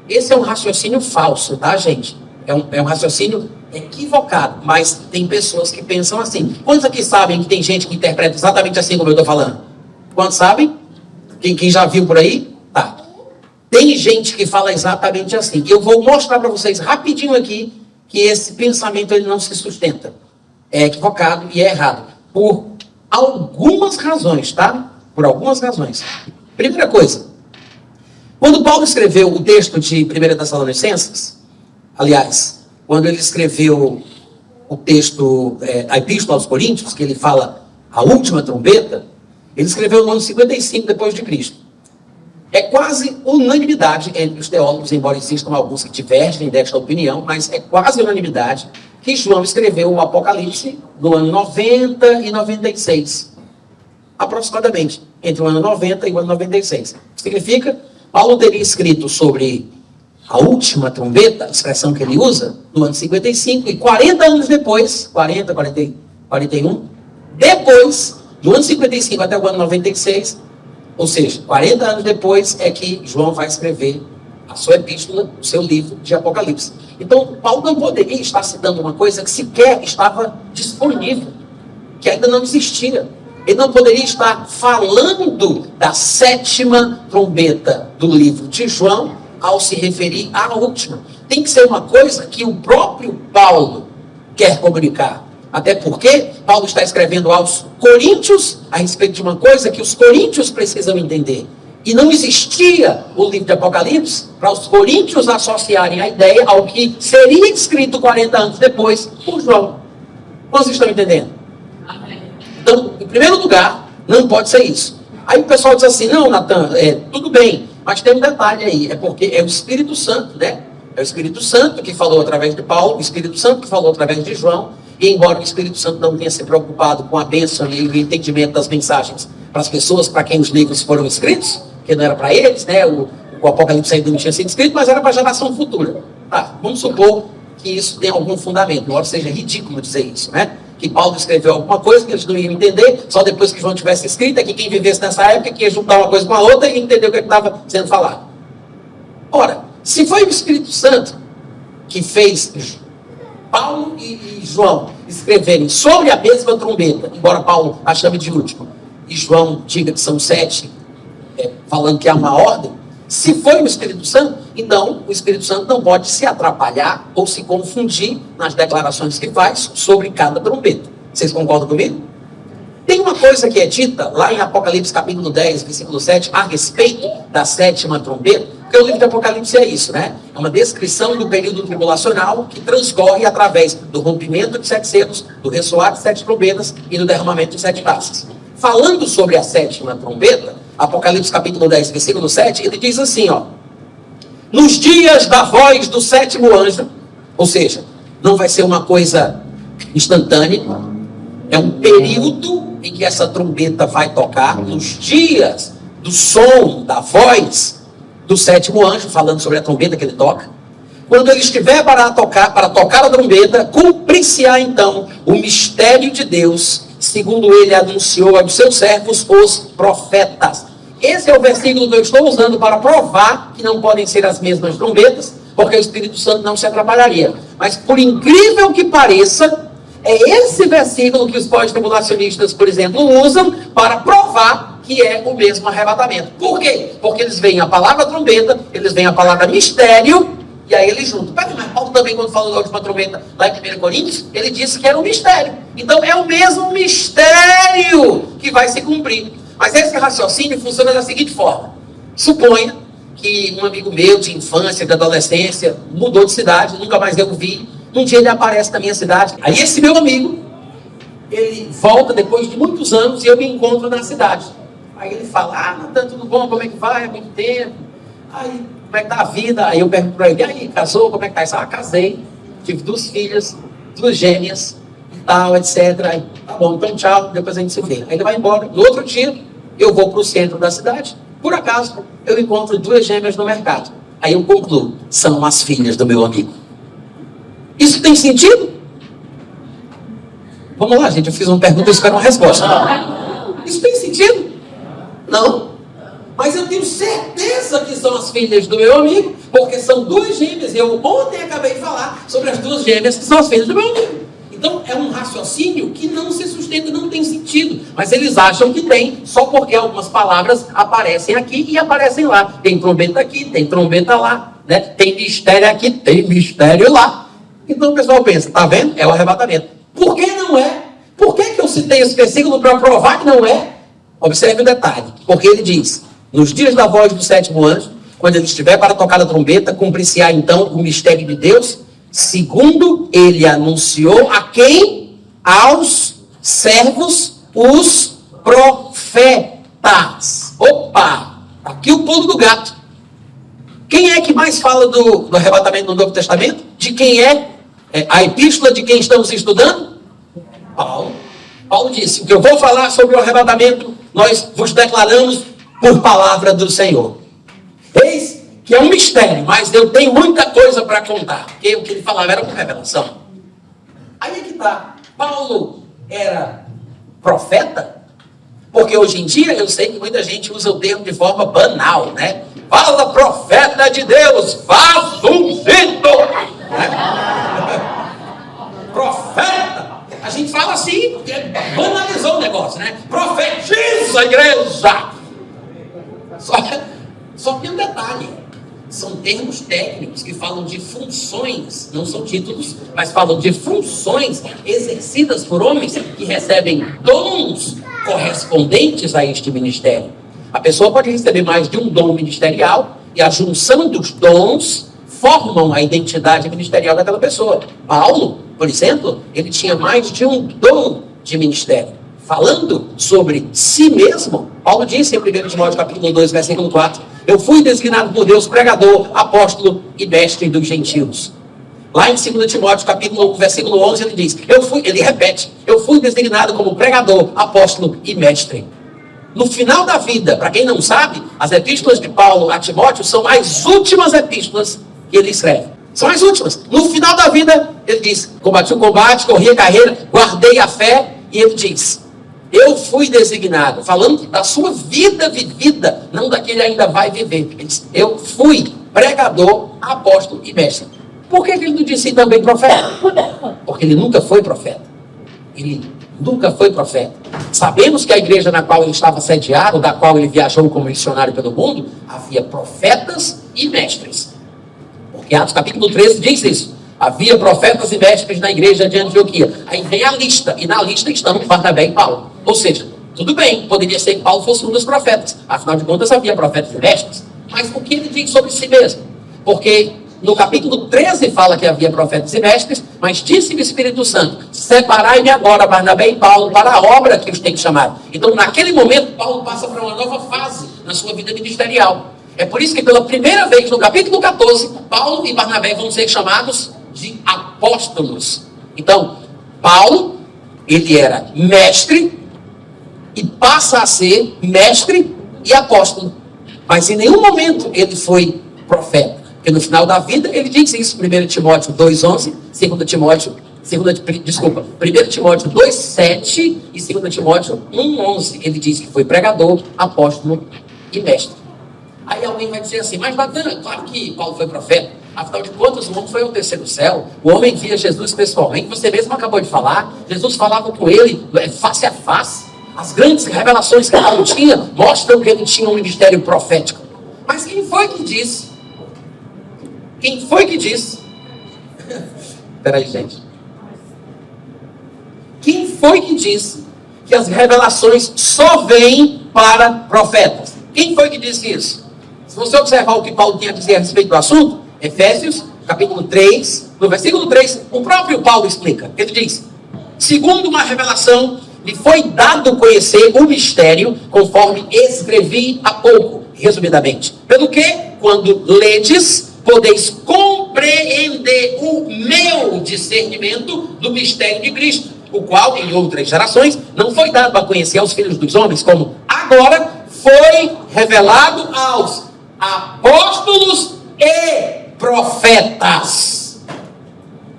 Esse é um raciocínio falso, tá, gente? É um raciocínio equivocado, mas tem pessoas que pensam assim. Quantos aqui sabem que tem gente que interpreta exatamente assim como eu estou falando? Quantos sabem? Quem já viu por aí? Tá. Tem gente que fala exatamente assim. Eu vou mostrar para vocês rapidinho aqui que esse pensamento ele não se sustenta. É equivocado e é errado. Por algumas razões, tá? Por algumas razões. Primeira coisa. Quando Paulo escreveu o texto de 1 Tessalonicenses, aliás, quando ele escreveu o texto, a Epístola aos Coríntios, que ele fala a última trombeta, ele escreveu no ano 55 depois de Cristo. É quase unanimidade entre os teólogos, embora existam alguns que divergem desta opinião, mas é quase unanimidade que João escreveu o Apocalipse no ano 90 e 96. Aproximadamente, entre o ano 90 e o ano 96. Significa, Paulo teria escrito sobre a última trombeta, a expressão que ele usa, no ano 55, e 40 anos depois, 41, depois do ano 55 até o ano 96, ou seja, 40 anos depois é que João vai escrever a sua epístola, o seu livro de Apocalipse. Então, Paulo não poderia estar citando uma coisa que sequer estava disponível, que ainda não existia. Ele não poderia estar falando da 7ª trombeta do livro de João ao se referir à última. Tem que ser uma coisa que o próprio Paulo quer comunicar. Até porque Paulo está escrevendo aos Coríntios a respeito de uma coisa que os coríntios precisam entender. E não existia o livro de Apocalipse para os coríntios associarem a ideia ao que seria escrito 40 anos depois por João. Vocês estão entendendo? Então, em primeiro lugar, não pode ser isso. Aí o pessoal diz assim, não, Natan, tudo bem, mas tem um detalhe aí, é porque é o Espírito Santo, né? É o Espírito Santo que falou através de Paulo, o Espírito Santo que falou através de João, e embora o Espírito Santo não tenha se preocupado com a bênção e o entendimento das mensagens para as pessoas para quem os livros foram escritos, que não era para eles, né? O Apocalipse ainda não tinha sido escrito, mas era para a geração futura. Tá, vamos supor que isso tem algum fundamento, embora seja ridículo dizer isso, né? Que Paulo escreveu alguma coisa que eles não iam entender, só depois que João tivesse escrito, é que quem vivesse nessa época que ia juntar uma coisa com a outra e entender o que estava sendo falado. Ora, se foi o Espírito Santo que fez Paulo e João escreverem sobre a mesma trombeta, embora Paulo a chame de última, e João diga que são 7, falando que há uma ordem, se foi o Espírito Santo, então o Espírito Santo não pode se atrapalhar ou se confundir nas declarações que faz sobre cada trombeta. Vocês concordam comigo? Tem uma coisa que é dita lá em Apocalipse capítulo 10, versículo 7, a respeito da 7ª trombeta, porque o livro de Apocalipse é isso, né? É uma descrição do período tribulacional que transcorre através do rompimento de 7 selos, do ressoar de 7 trombetas e do derramamento de 7 taças. Falando sobre a 7ª trombeta, Apocalipse capítulo 10, versículo 7, ele diz assim, ó: nos dias da voz do 7º anjo, ou seja, não vai ser uma coisa instantânea, é um período em que essa trombeta vai tocar, nos dias do som, da voz do 7º anjo, falando sobre a trombeta que ele toca. Quando ele estiver para tocar a trombeta, cumprir-se-á então o mistério de Deus, segundo ele anunciou aos seus servos, os profetas. Esse é o versículo que eu estou usando para provar que não podem ser as mesmas trombetas, porque o Espírito Santo não se atrapalharia. Mas, por incrível que pareça, é esse versículo que os pós-tribulacionistas, por exemplo, usam para provar que é o mesmo arrebatamento. Por quê? Porque eles veem a palavra trombeta, eles veem a palavra mistério, e aí eles juntam. Mas Paulo também, quando falou da última trombeta lá em 1 Coríntios, ele disse que era um mistério. Então é o mesmo mistério que vai se cumprir. Mas esse raciocínio funciona da seguinte forma. Suponha que um amigo meu de infância, de adolescência, mudou de cidade, nunca mais eu o vi. Um dia ele aparece na minha cidade. Aí esse meu amigo, ele volta depois de muitos anos e eu me encontro na cidade. Aí ele fala, Natan, tudo bom? Como é que vai? Há muito tempo. Aí, como é que tá a vida? Aí eu pergunto para ele, e aí, casou? Como é que tá isso? Casei, tive 2 filhas, 2 gêmeas, e tal, etc. Aí, tá bom, então tchau, depois a gente se vê. Aí ele vai embora. No outro dia, eu vou para o centro da cidade. Por acaso, eu encontro 2 gêmeas no mercado. Aí eu concluo, são as filhas do meu amigo. Isso tem sentido? Vamos lá, gente, eu fiz uma pergunta e espero uma resposta. Isso tem sentido? Não. Mas eu tenho certeza que são as filhas do meu amigo, porque são 2 gêmeas. Eu ontem acabei de falar sobre as 2 gêmeas que são as filhas do meu amigo. Então é um raciocínio que não se sustenta, não tem sentido. Mas eles acham que tem, só porque algumas palavras aparecem aqui e aparecem lá. Tem trombeta aqui, tem trombeta lá, né? Tem mistério aqui, tem mistério lá. Então o pessoal pensa, tá vendo? É o arrebatamento. Por que não é? Por que eu citei esse versículo para provar que não é? Observe o detalhe. Porque ele diz, nos dias da voz do 7º anjo, quando ele estiver para tocar a trombeta, cumprir-se-á então o mistério de Deus, segundo ele anunciou a quem? Aos servos, os profetas. Opa! Aqui o pulo do gato. Quem é que mais fala do arrebatamento no Novo Testamento? De quem é a epístola de quem estamos estudando? Paulo. Paulo disse, o que eu vou falar sobre o arrebatamento, nós vos declaramos por palavra do Senhor. Eis que é um mistério, mas eu tenho muita coisa para contar. Porque o que ele falava era por revelação. Aí é que está. Paulo era profeta? Porque hoje em dia eu sei que muita gente usa o termo de forma banal, né? Fala, profeta de Deus, faz ungido! Profeta! A gente fala assim, porque banalizou o negócio, né? Profetiza a igreja! Só que um detalhe, são termos técnicos que falam de funções, não são títulos, mas falam de funções exercidas por homens que recebem dons correspondentes a este ministério. A pessoa pode receber mais de um dom ministerial e a junção dos dons formam a identidade ministerial daquela pessoa. Paulo, por exemplo, ele tinha mais de um dom de ministério. Falando sobre si mesmo, Paulo disse em 1 Timóteo capítulo 2, versículo 4, eu fui designado por Deus pregador, apóstolo e mestre dos gentios. Lá em 2 Timóteo capítulo 1, versículo 11, ele diz, ele repete, eu fui designado como pregador, apóstolo e mestre. No final da vida, para quem não sabe, as epístolas de Paulo a Timóteo são as últimas epístolas que ele escreve. São as últimas. No final da vida, ele diz, combati o combate, corri a carreira, guardei a fé, e ele diz, eu fui designado, falando da sua vida vivida, não da que ele ainda vai viver. Ele diz, eu fui pregador, apóstolo e mestre. Por que ele não disse também profeta? Porque ele nunca foi profeta. Ele nunca foi profeta. Sabemos que a igreja na qual ele estava sediado, da qual ele viajou como missionário pelo mundo, havia profetas e mestres. Porque Atos capítulo 13 diz isso. Havia profetas e mestres na igreja de Antioquia. Aí vem a lista, e na lista estão Barnabé e Paulo. Ou seja, tudo bem, poderia ser que Paulo fosse um dos profetas. Afinal de contas, havia profetas e mestres. Mas o que ele diz sobre si mesmo? Porque no capítulo 13 fala que havia profetas e mestres, mas disse o Espírito Santo, separai-me agora, Barnabé e Paulo, para a obra que os tem que chamar. Então, naquele momento, Paulo passa para uma nova fase na sua vida ministerial. É por isso que pela primeira vez, no capítulo 14, Paulo e Barnabé vão ser chamados de apóstolos. Então, Paulo, ele era mestre e passa a ser mestre e apóstolo. Mas em nenhum momento ele foi profeta. Porque no final da vida ele diz isso, 1 Timóteo 2,11, 1 Timóteo 2,7 e 2 Timóteo 1,11. Ele diz que foi pregador, apóstolo e mestre. Aí alguém vai dizer assim, mas Natan, claro que Paulo foi profeta. Afinal de contas, o homem foi ao terceiro céu. O homem via Jesus pessoalmente. Você mesmo acabou de falar. Jesus falava com ele face a face. As grandes revelações que Paulo tinha mostram que ele tinha um ministério profético. Mas quem foi que disse? Quem foi que disse? Peraí, gente. Quem foi que disse que as revelações só vêm para profetas? Quem foi que disse isso? Se você observar o que Paulo tinha a dizer a respeito do assunto, Efésios, capítulo 3, no versículo 3, o próprio Paulo explica. Ele diz: segundo uma revelação, me foi dado conhecer o mistério, conforme escrevi há pouco, resumidamente. Pelo que, quando ledes, podeis compreender o meu discernimento do mistério de Cristo, o qual, em outras gerações, não foi dado a conhecer aos filhos dos homens, como agora foi revelado aos apóstolos e profetas.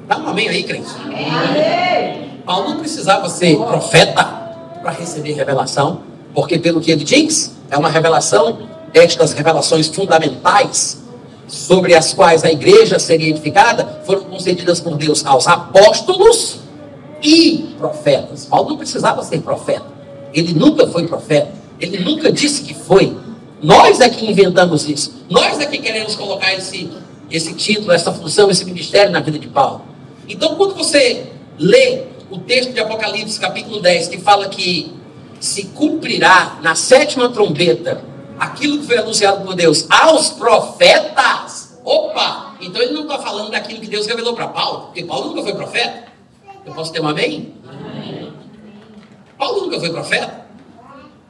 Dá um amém aí, crente. Amém. Paulo não precisava ser profeta para receber revelação, porque pelo que ele diz, é uma revelação, estas revelações fundamentais, sobre as quais a igreja seria edificada, foram concedidas por Deus aos apóstolos e profetas. Paulo não precisava ser profeta. Ele nunca foi profeta. Ele nunca disse que foi. Nós é que inventamos isso. Nós é que queremos colocar esse título, essa função, esse ministério na vida de Paulo. Então, quando você lê o texto de Apocalipse, capítulo 10, que fala que se cumprirá na 7ª trombeta aquilo que foi anunciado por Deus aos profetas. Opa! Então ele não está falando daquilo que Deus revelou para Paulo, porque Paulo nunca foi profeta. Eu posso ter um amém? Amém. Paulo nunca foi profeta.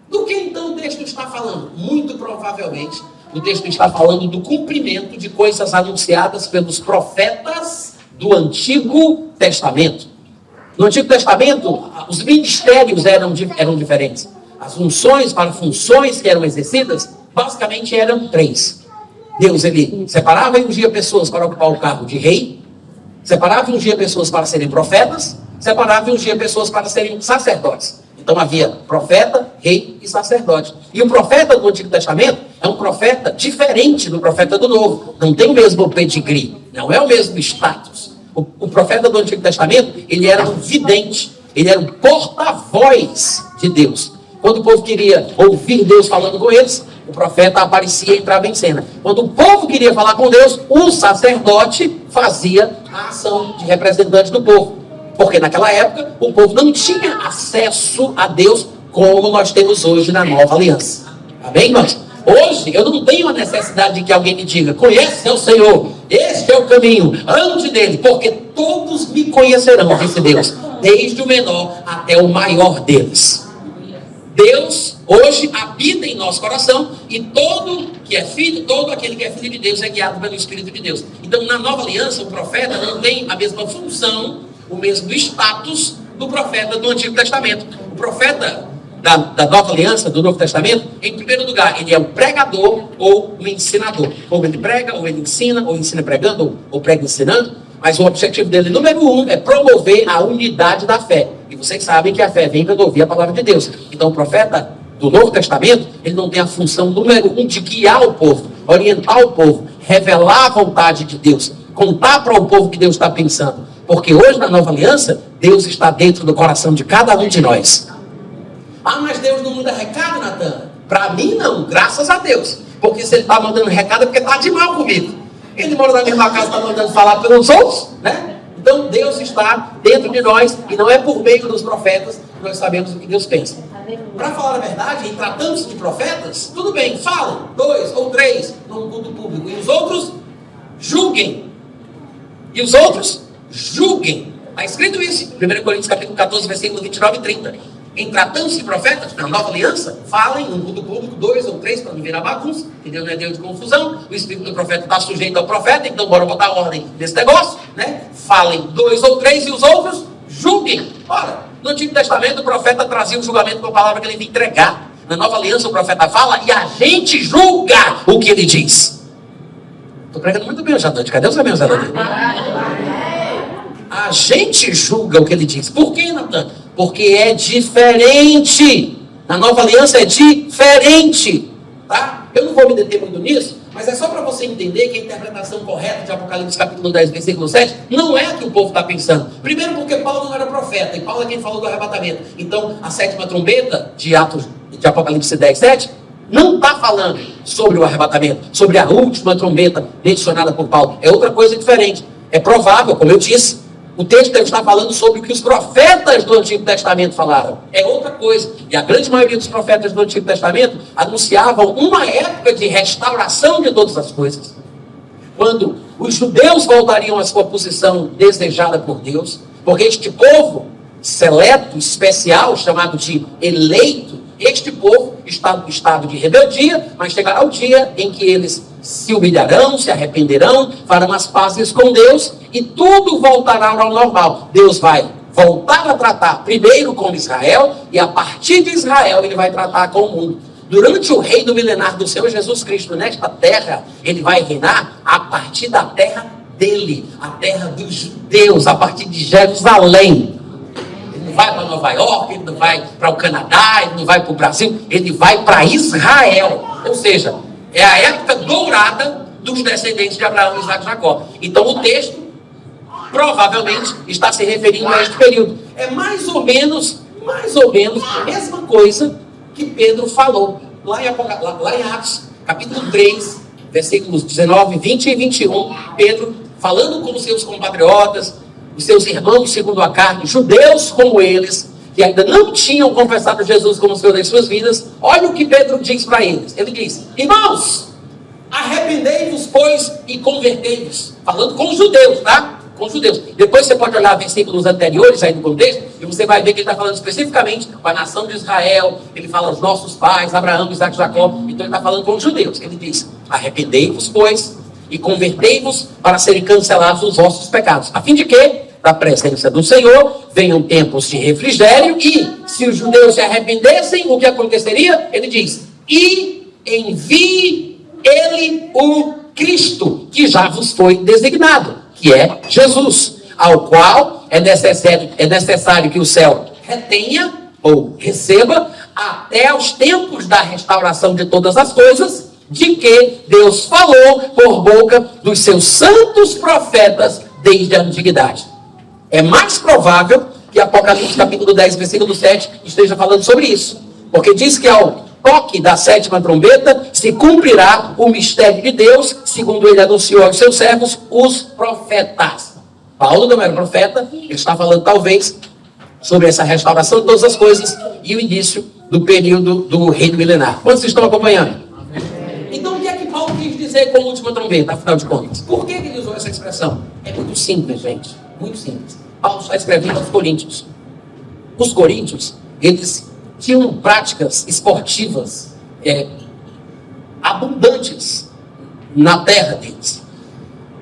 Do que então o texto está falando? Muito provavelmente o texto está falando do cumprimento de coisas anunciadas pelos profetas do Antigo Testamento. No Antigo Testamento, os ministérios eram diferentes. As funções que eram exercidas, basicamente eram 3. Deus, ele separava e ungia pessoas para ocupar o cargo de rei, separava e ungia pessoas para serem profetas, separava e ungia pessoas para serem sacerdotes. Então havia profeta, rei e sacerdote. E o profeta do Antigo Testamento é um profeta diferente do profeta do Novo. Não tem o mesmo pedigree, não é o mesmo status. O profeta do Antigo Testamento, ele era um vidente, ele era um porta-voz de Deus. Quando o povo queria ouvir Deus falando com eles, o profeta aparecia e entrava em cena. Quando o povo queria falar com Deus, o sacerdote fazia a ação de representante do povo. Porque naquela época, o povo não tinha acesso a Deus como nós temos hoje na nova aliança. Amém, irmãos? Hoje, eu não tenho a necessidade de que alguém me diga: conhece o Senhor, este é o caminho, ande nele, porque todos me conhecerão, disse Deus, desde o menor até o maior deles. Deus hoje habita em nosso coração, e todo aquele que é filho de Deus é guiado pelo Espírito de Deus. Então, na nova aliança, o profeta não tem a mesma função, o mesmo status do profeta do Antigo Testamento. O profeta da nova aliança, do Novo Testamento, em primeiro lugar, ele é um pregador ou um ensinador. Ou ele prega, ou ele ensina, ou ensina pregando, ou prega ensinando. Mas o objetivo dele, número 1, é promover a unidade da fé. E vocês sabem que a fé vem quando ouvir a palavra de Deus. Então o profeta do Novo Testamento, ele não tem a função número 1 de guiar o povo, orientar o povo, revelar a vontade de Deus, contar para o povo o que Deus está pensando. Porque hoje na nova aliança, Deus está dentro do coração de cada um de nós. Ah, mas Deus não manda recado, Natan? Para mim não, graças a Deus. Porque se ele está mandando recado é porque está de mal comigo. Ele mora na mesma casa, está mandando falar pelos outros, né? Então Deus está dentro de nós, e não é por meio dos profetas que nós sabemos o que Deus pensa. Para falar a verdade, em tratando-se de profetas, tudo bem, falam, 2 ou 3 num culto público, e os outros julguem. E os outros julguem. Está escrito isso em 1 Coríntios capítulo 14, versículo 29 e 30. Em tratando-se de profetas, na nova aliança, falem num culto público, 2 ou 3, para não virar bagunça, que Deus não é Deus de confusão, o espírito do profeta está sujeito ao profeta, então bora botar ordem nesse negócio, né? Falem 2 ou 3 e os outros julguem. Ora, no Antigo Testamento o profeta trazia o julgamento com a palavra que ele ia entregar. Na nova aliança o profeta fala e a gente julga o que ele diz. Estou pregando muito bem, Jadante. Cadê os amigos, Jadante? A gente julga o que ele diz. Por que, Natan? Porque é diferente. Na nova aliança é diferente. Tá? Eu não vou me deter muito nisso, mas é só para você entender que a interpretação correta de Apocalipse capítulo 10, versículo 7, não é a que o povo está pensando. Primeiro porque Paulo não era profeta, e Paulo é quem falou do arrebatamento. Então, a 7ª trombeta de Apocalipse 10, 7, não está falando sobre o arrebatamento, sobre a última trombeta mencionada por Paulo. É outra coisa diferente. É provável, como eu disse, o texto deve estar falando sobre o que os profetas do Antigo Testamento falaram. É outra coisa. E a grande maioria dos profetas do Antigo Testamento anunciavam uma época de restauração de todas as coisas. Quando os judeus voltariam à sua posição desejada por Deus, porque este povo seleto, especial, chamado de eleito, este povo está no estado de rebeldia, mas chegará o dia em que eles se humilharão, se arrependerão, farão as pazes com Deus e tudo voltará ao normal. Deus vai voltar a tratar primeiro com Israel e a partir de Israel ele vai tratar com o mundo. Durante o reino milenar do Senhor Jesus Cristo nesta terra, ele vai reinar a partir da terra dele, a terra dos judeus, a partir de Jerusalém. Ele não vai para Nova York, ele não vai para o Canadá, ele não vai para o Brasil, ele vai para Israel. Ou seja, é a época dourada dos descendentes de Abraão, Isaac e Jacó. Então o texto provavelmente está se referindo a este período. É mais ou menos a mesma coisa que Pedro falou lá em Atos, capítulo 3, versículos 19, 20 e 21. Pedro falando com os seus compatriotas, os seus irmãos segundo a carne, judeus como eles, que ainda não tinham confessado Jesus como Senhor das suas vidas. Olha o que Pedro diz para eles. Ele diz: irmãos, arrependei-vos, pois, e convertei-vos. Falando com os judeus, tá? Com os judeus. Depois você pode olhar versículos anteriores aí no contexto, e você vai ver que ele está falando especificamente com a nação de Israel. Ele fala os nossos pais, Abraão, Isaac e Jacó. Então ele está falando com os judeus. Ele diz: arrependei-vos, pois, e convertei-vos para serem cancelados os vossos pecados, a fim de que, da presença do Senhor, venham tempos de refrigério, e se os judeus se arrependessem, o que aconteceria? Ele diz: e envie ele o Cristo, que já vos foi designado, que é Jesus, ao qual é necessário que o céu retenha ou receba até os tempos da restauração de todas as coisas, de que Deus falou por boca dos seus santos profetas desde a antiguidade. É mais provável que Apocalipse capítulo 10, versículo 7 esteja falando sobre isso, porque diz que ao toque da sétima trombeta se cumprirá o mistério de Deus, segundo ele anunciou aos seus servos, os profetas. Paulo não era profeta, ele está falando talvez sobre essa restauração de todas as coisas e o início do período do reino milenar. Quantos estão acompanhando? Então o que é que Paulo quis dizer com a última trombeta, afinal de contas? Por que ele usou essa expressão? É muito simples, gente, muito simples. Paulo está escrevendo aos Coríntios. Os Coríntios, eles tinham práticas esportivas abundantes na terra deles.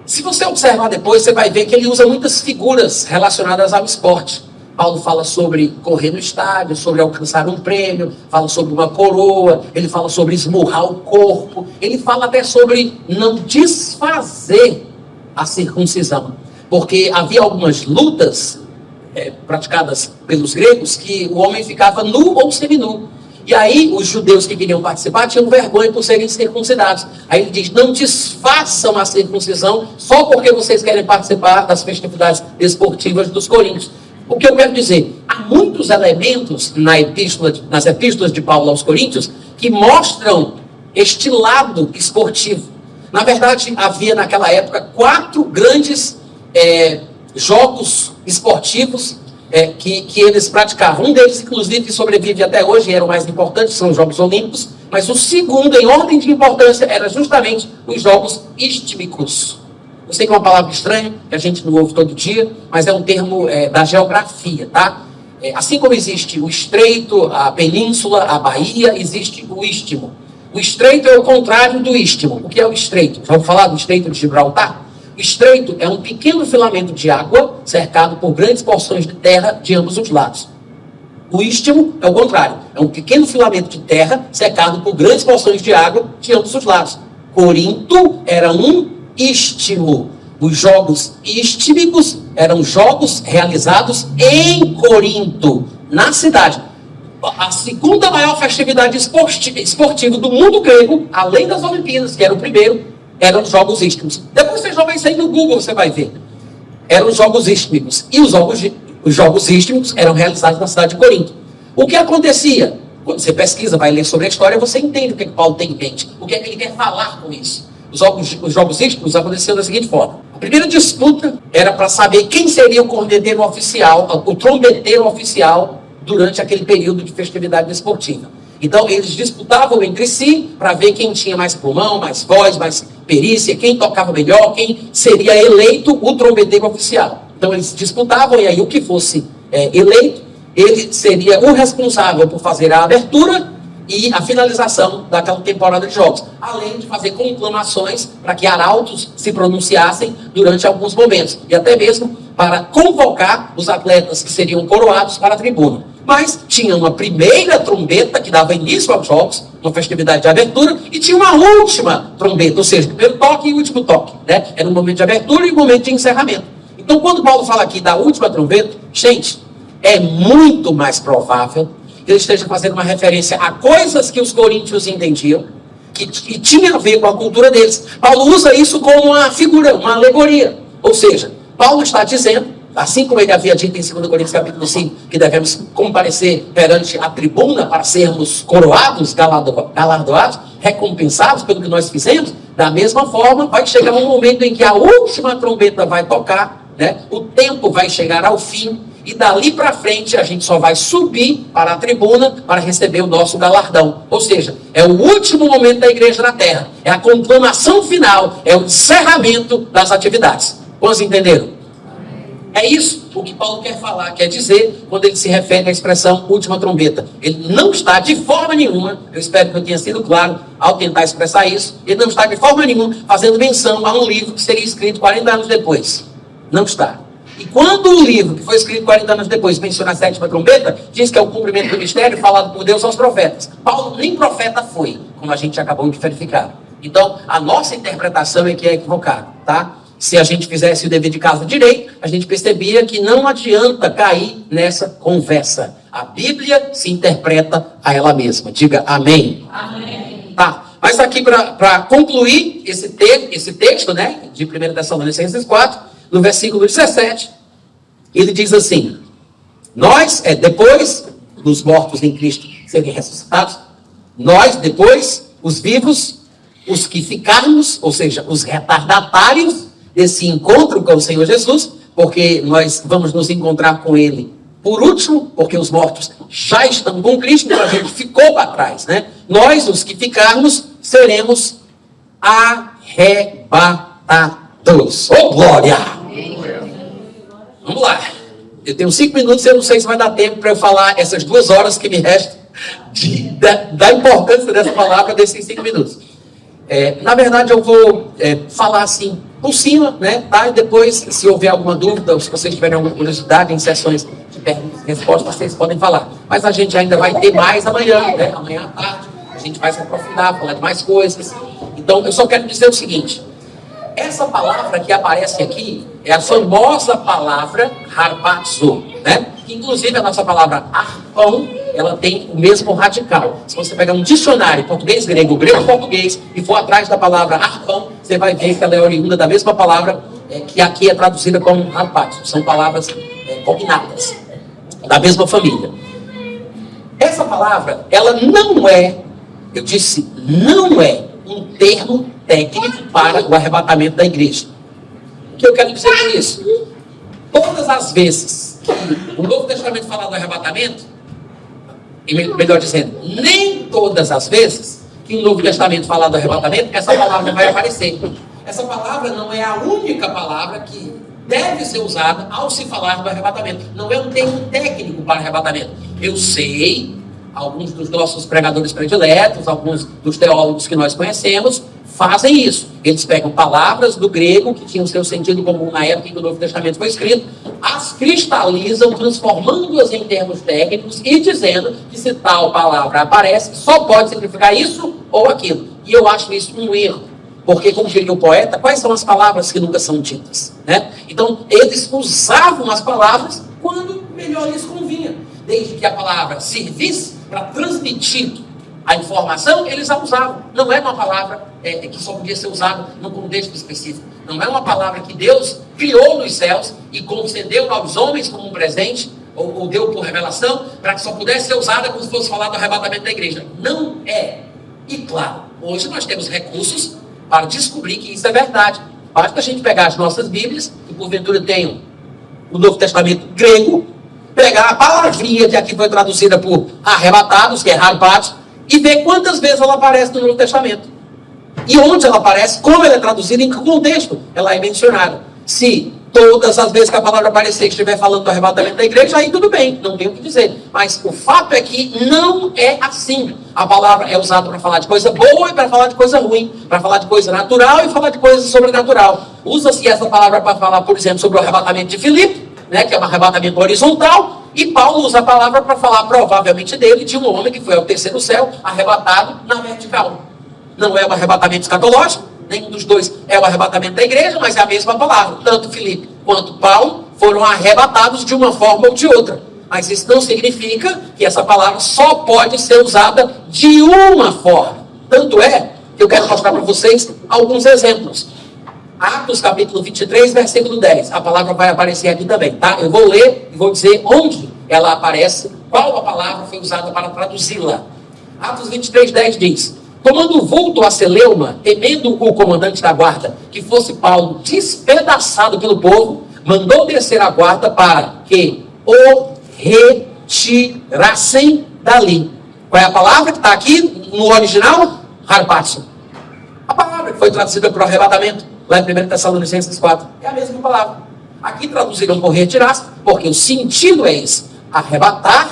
Se você observar depois, você vai ver que ele usa muitas figuras relacionadas ao esporte. Paulo fala sobre correr no estádio, sobre alcançar um prêmio, fala sobre uma coroa, ele fala sobre esmurrar o corpo, ele fala até sobre não desfazer a circuncisão, porque havia algumas lutas praticadas pelos gregos, que o homem ficava nu ou seminu. E aí, os judeus que queriam participar tinham vergonha por serem circuncidados. Aí ele diz: não desfaçam a circuncisão só porque vocês querem participar das festividades esportivas dos coríntios. O que eu quero dizer? Há muitos elementos nas epístolas de Paulo aos Coríntios que mostram este lado esportivo. Na verdade, havia naquela época 4 grandes jogos esportivos que eles praticavam. Um deles, inclusive, sobrevive até hoje, e era o mais importante, são os Jogos Olímpicos. Mas o segundo, em ordem de importância, era justamente os Jogos Istmicos. Eu sei que é uma palavra estranha, que a gente não ouve todo dia, mas é um termo da geografia, tá? Assim como existe o estreito, a península, a baía, existe o istmo. O estreito é o contrário do istmo. O que é o estreito? Vamos falar do estreito de Gibraltar? O estreito é um pequeno filamento de água cercado por grandes porções de terra de ambos os lados. O istmo é o contrário. É um pequeno filamento de terra cercado por grandes porções de água de ambos os lados. Corinto era um istmo. Os jogos istmicos eram jogos realizados em Corinto, na cidade. A segunda maior festividade esportiva do mundo grego, além das Olimpíadas, que era o primeiro, eram os Jogos Istmicos. Depois você joga isso aí no Google, você vai ver. Eram os Jogos Istmicos. E os Jogos Istmicos eram realizados na cidade de Corinto. O que acontecia? Quando você pesquisa, vai ler sobre a história, você entende o que Paulo tem em mente. O que é que ele quer falar com isso? Os Jogos Istmicos aconteciam da seguinte forma. A primeira disputa era para saber quem seria o trombeteiro oficial durante aquele período de festividade esportiva. Então eles disputavam entre si para ver quem tinha mais pulmão, mais voz, mais perícia, quem tocava melhor, quem seria eleito o trombeteiro oficial. Então eles disputavam, e aí o que fosse eleito, ele seria o responsável por fazer a abertura e a finalização daquela temporada de jogos, além de fazer conclamações para que arautos se pronunciassem durante alguns momentos, e até mesmo para convocar os atletas que seriam coroados para a tribuna. Mas tinha uma primeira trombeta que dava início aos jogos, uma festividade de abertura, e tinha uma última trombeta, ou seja, primeiro toque e último toque, né? Era um momento de abertura e um momento de encerramento. Então, quando Paulo fala aqui da última trombeta, gente, é muito mais provável que ele esteja fazendo uma referência a coisas que os coríntios entendiam, que tinha a ver com a cultura deles. Paulo usa isso como uma figura, uma alegoria. Ou seja, Paulo está dizendo, assim como ele havia dito em 2 Coríntios capítulo 5, que devemos comparecer perante a tribuna para sermos coroados, galardoados, recompensados pelo que nós fizemos, da mesma forma vai chegar um momento em que a última trombeta vai tocar, né? O tempo vai chegar ao fim, e dali para frente a gente só vai subir para a tribuna para receber o nosso galardão. Ou seja, é o último momento da igreja na terra. É a conclamação final, é o encerramento das atividades. Quantos entenderam? É isso o que Paulo quer falar, quer dizer, quando ele se refere à expressão última trombeta. Ele não está de forma nenhuma, eu espero que eu tenha sido claro ao tentar expressar isso, ele não está de forma nenhuma fazendo menção a um livro que seria escrito 40 anos depois. Não está. E quando o livro, que foi escrito 40 anos depois, menciona a sétima trombeta, diz que é o cumprimento do mistério falado por Deus aos profetas. Paulo nem profeta foi, como a gente acabou de verificar. Então, a nossa interpretação é que é equivocada, tá? Se a gente fizesse o dever de casa direito, a gente percebia que não adianta cair nessa conversa. A Bíblia se interpreta a ela mesma. Diga amém. Amém. Tá. Mas aqui para concluir esse texto, né, de 1 Tessalonicenses 4, no versículo 17, ele diz assim: nós, depois dos mortos em Cristo serem ressuscitados, nós, depois, os vivos, os que ficarmos, ou seja, os retardatários desse encontro com o Senhor Jesus, porque nós vamos nos encontrar com Ele por último, porque os mortos já estão com Cristo, então a gente ficou para trás, né? Nós, os que ficarmos, seremos arrebatados. Oh, glória! Vamos lá. Eu tenho 5 minutos e eu não sei se vai dar tempo para eu falar essas 2 horas que me restam da importância dessa palavra desses 5 minutos. Na verdade, eu vou falar assim, por cima, né? Tá? E depois, se houver alguma dúvida, ou se vocês tiverem alguma curiosidade em sessões de perguntas e respostas, vocês podem falar. Mas a gente ainda vai ter mais amanhã, né? Amanhã à tarde, a gente vai se aprofundar, falar de mais coisas. Então, eu só quero dizer o seguinte: essa palavra que aparece aqui é a famosa palavra harpazo, né? Que, inclusive, a nossa palavra arpão, ela tem o mesmo radical. Se você pegar um dicionário português, grego, português, e for atrás da palavra arpão, você vai ver que ela é oriunda da mesma palavra que aqui é traduzida como harpazo. São palavras cognatas, da mesma família. Essa palavra, ela não é, eu disse, não é um termo técnico para o arrebatamento da igreja. O que eu quero dizer com isso? Todas as vezes que o Novo Testamento fala do arrebatamento, melhor dizendo, nem todas as vezes que o Novo Testamento fala do arrebatamento, essa palavra vai aparecer. Essa palavra não é a única palavra que deve ser usada ao se falar do arrebatamento. Não é um termo técnico para arrebatamento. Eu sei, alguns dos nossos pregadores prediletos, alguns dos teólogos que nós conhecemos, fazem isso. Eles pegam palavras do grego, que tinham seu sentido comum na época em que o Novo Testamento foi escrito, as cristalizam, transformando-as em termos técnicos e dizendo que se tal palavra aparece, só pode significar isso ou aquilo. E eu acho isso um erro. Porque, como diria o poeta, quais são as palavras que nunca são ditas, né? Então, eles usavam as palavras quando melhor lhes convinha. Desde que a palavra servisse para transmitir a informação, eles a usavam. Não é uma palavra que só podia ser usada num contexto específico. Não é uma palavra que Deus criou nos céus e concedeu aos homens como um presente, ou deu por revelação, para que só pudesse ser usada como se fosse falar do arrebatamento da igreja. Não é. E claro, hoje nós temos recursos para descobrir que isso é verdade. Basta a gente pegar as nossas Bíblias, que porventura tenham o Novo Testamento grego, pegar a palavrinha que aqui foi traduzida por arrebatados, que é harpatos, e ver quantas vezes ela aparece no Novo Testamento. E onde ela aparece, como ela é traduzida, em que contexto ela é mencionada. Se todas as vezes que a palavra aparecer estiver falando do arrebatamento da igreja, aí tudo bem, não tem o que dizer. Mas o fato é que não é assim. A palavra é usada para falar de coisa boa e para falar de coisa ruim, para falar de coisa natural e falar de coisa sobrenatural. Usa-se essa palavra para falar, por exemplo, sobre o arrebatamento de Filipe, né, que é um arrebatamento horizontal, e Paulo usa a palavra para falar provavelmente dele, de um homem que foi ao terceiro céu, arrebatado na vertical. Não é o arrebatamento escatológico, nenhum dos dois é o arrebatamento da igreja, mas é a mesma palavra. Tanto Filipe quanto Paulo foram arrebatados de uma forma ou de outra. Mas isso não significa que essa palavra só pode ser usada de uma forma. Tanto é que eu quero mostrar para vocês alguns exemplos. Atos capítulo 23, versículo 10. A palavra vai aparecer aqui também, tá? Eu vou ler e vou dizer onde ela aparece, qual a palavra foi usada para traduzi-la. Atos 23, 10 diz: tomando vulto a Celeuma, temendo o comandante da guarda, que fosse Paulo despedaçado pelo povo, mandou descer a guarda para que o retirassem dali. Qual é a palavra que está aqui no original? Harpazo. A palavra que foi traduzida para o arrebatamento, lá em 1 Tessalonicenses 4, é a mesma palavra. Aqui traduziram por retirar, porque o sentido é esse. Arrebatar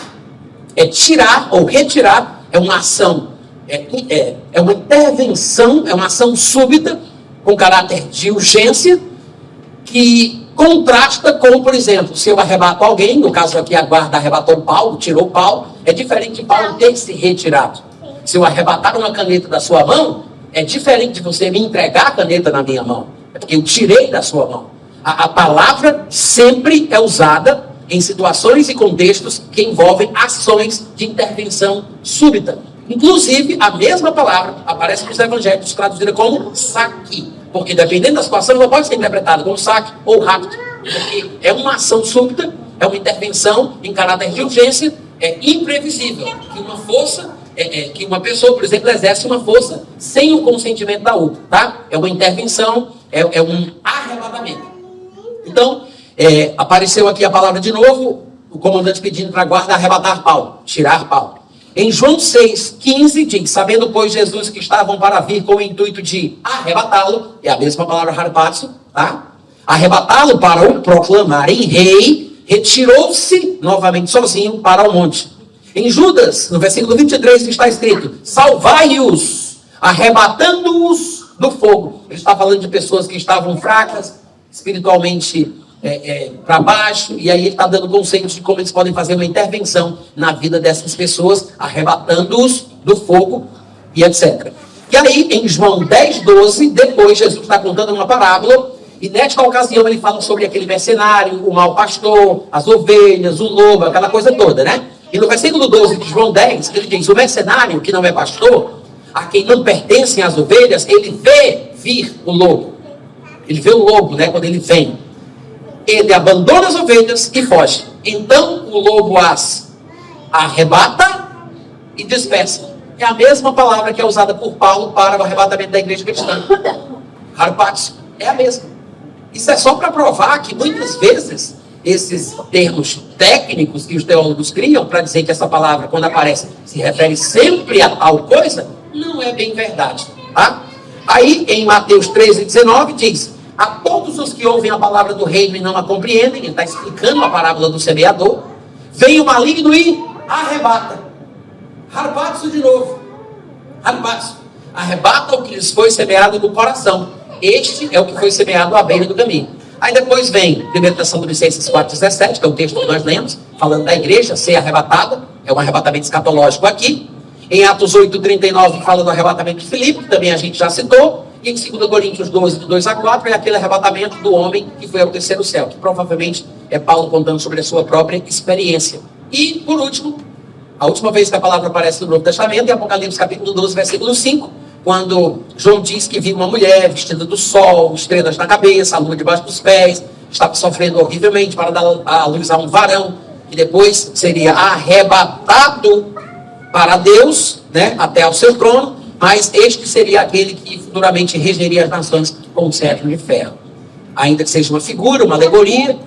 é tirar ou retirar, é uma ação, é uma intervenção, é uma ação súbita, com caráter de urgência, que contrasta com, por exemplo, se eu arrebato alguém, no caso aqui a guarda arrebatou Paulo, tirou Paulo, é diferente de Paulo ter se retirado. Se eu arrebatar uma caneta da sua mão, é diferente de você me entregar a caneta na minha mão. É porque eu tirei da sua mão. A palavra sempre é usada em situações e contextos que envolvem ações de intervenção súbita. Inclusive, a mesma palavra aparece nos evangelhos traduzida como saque. Porque dependendo da situação, ela pode ser interpretada como saque ou rapto. Porque é uma ação súbita, é uma intervenção em caráter de urgência, é imprevisível. Que uma força, que uma pessoa, por exemplo, exerce uma força sem o consentimento da outra. Tá? É uma intervenção, é um arrebatamento. Então, apareceu aqui a palavra de novo, o comandante pedindo para a guarda arrebatar Paulo, tirar Paulo. Em João 6,15 diz: sabendo, pois, Jesus que estavam para vir com o intuito de arrebatá-lo, é a mesma palavra harpazo, tá? Arrebatá-lo para o proclamarem rei, retirou-se novamente sozinho para o monte. Em Judas, no versículo 23, está escrito: salvai-os, arrebatando-os do fogo. Ele está falando de pessoas que estavam fracas, espiritualmente para baixo, e aí ele está dando conceitos de como eles podem fazer uma intervenção na vida dessas pessoas, arrebatando-os do fogo e etc. E aí, em João 10,12, depois Jesus está contando uma parábola, e nesta ocasião ele fala sobre aquele mercenário, o mau pastor, as ovelhas, o lobo, aquela coisa toda, né? E no versículo 12 de João 10, ele diz: o mercenário, que não é pastor, a quem não pertencem as ovelhas, ele vê vir o lobo. Ele vê o lobo, né, quando ele vem. Ele abandona as ovelhas e foge. Então o lobo as arrebata e dispersa. É a mesma palavra que é usada por Paulo para o arrebatamento da igreja cristã. Harpazo. É a mesma. Isso é só para provar que muitas vezes esses termos técnicos que os teólogos criam para dizer que essa palavra, quando aparece, se refere sempre a tal coisa, não é bem verdade. Tá? Aí em Mateus 13,19 diz: a todos os que ouvem a palavra do reino e não a compreendem, ele está explicando a parábola do semeador, vem o maligno e arrebata. Harpazo de novo. Harpazo. Arrebata o que lhes foi semeado no coração. Este é o que foi semeado à beira do caminho. Aí depois vem 1 Tessalonicenses 4,17, que é o texto que nós lemos, falando da igreja ser arrebatada. É um arrebatamento escatológico aqui. Em Atos 8,39 fala do arrebatamento de Filipe, que também a gente já citou. E em 2 Coríntios 12, de 2 a 4, é aquele arrebatamento do homem que foi ao terceiro céu, que provavelmente é Paulo contando sobre a sua própria experiência. E, por último, a última vez que a palavra aparece no Novo Testamento é Apocalipse capítulo 12, versículo 5, quando João diz que viu uma mulher vestida do sol, estrelas na cabeça, a lua debaixo dos pés, estava sofrendo horrivelmente para dar à luz a um varão, que depois seria arrebatado para Deus, né, até ao seu trono. Mas este seria aquele que futuramente regeria as nações com um cetro de ferro. Ainda que seja uma figura, uma alegoria,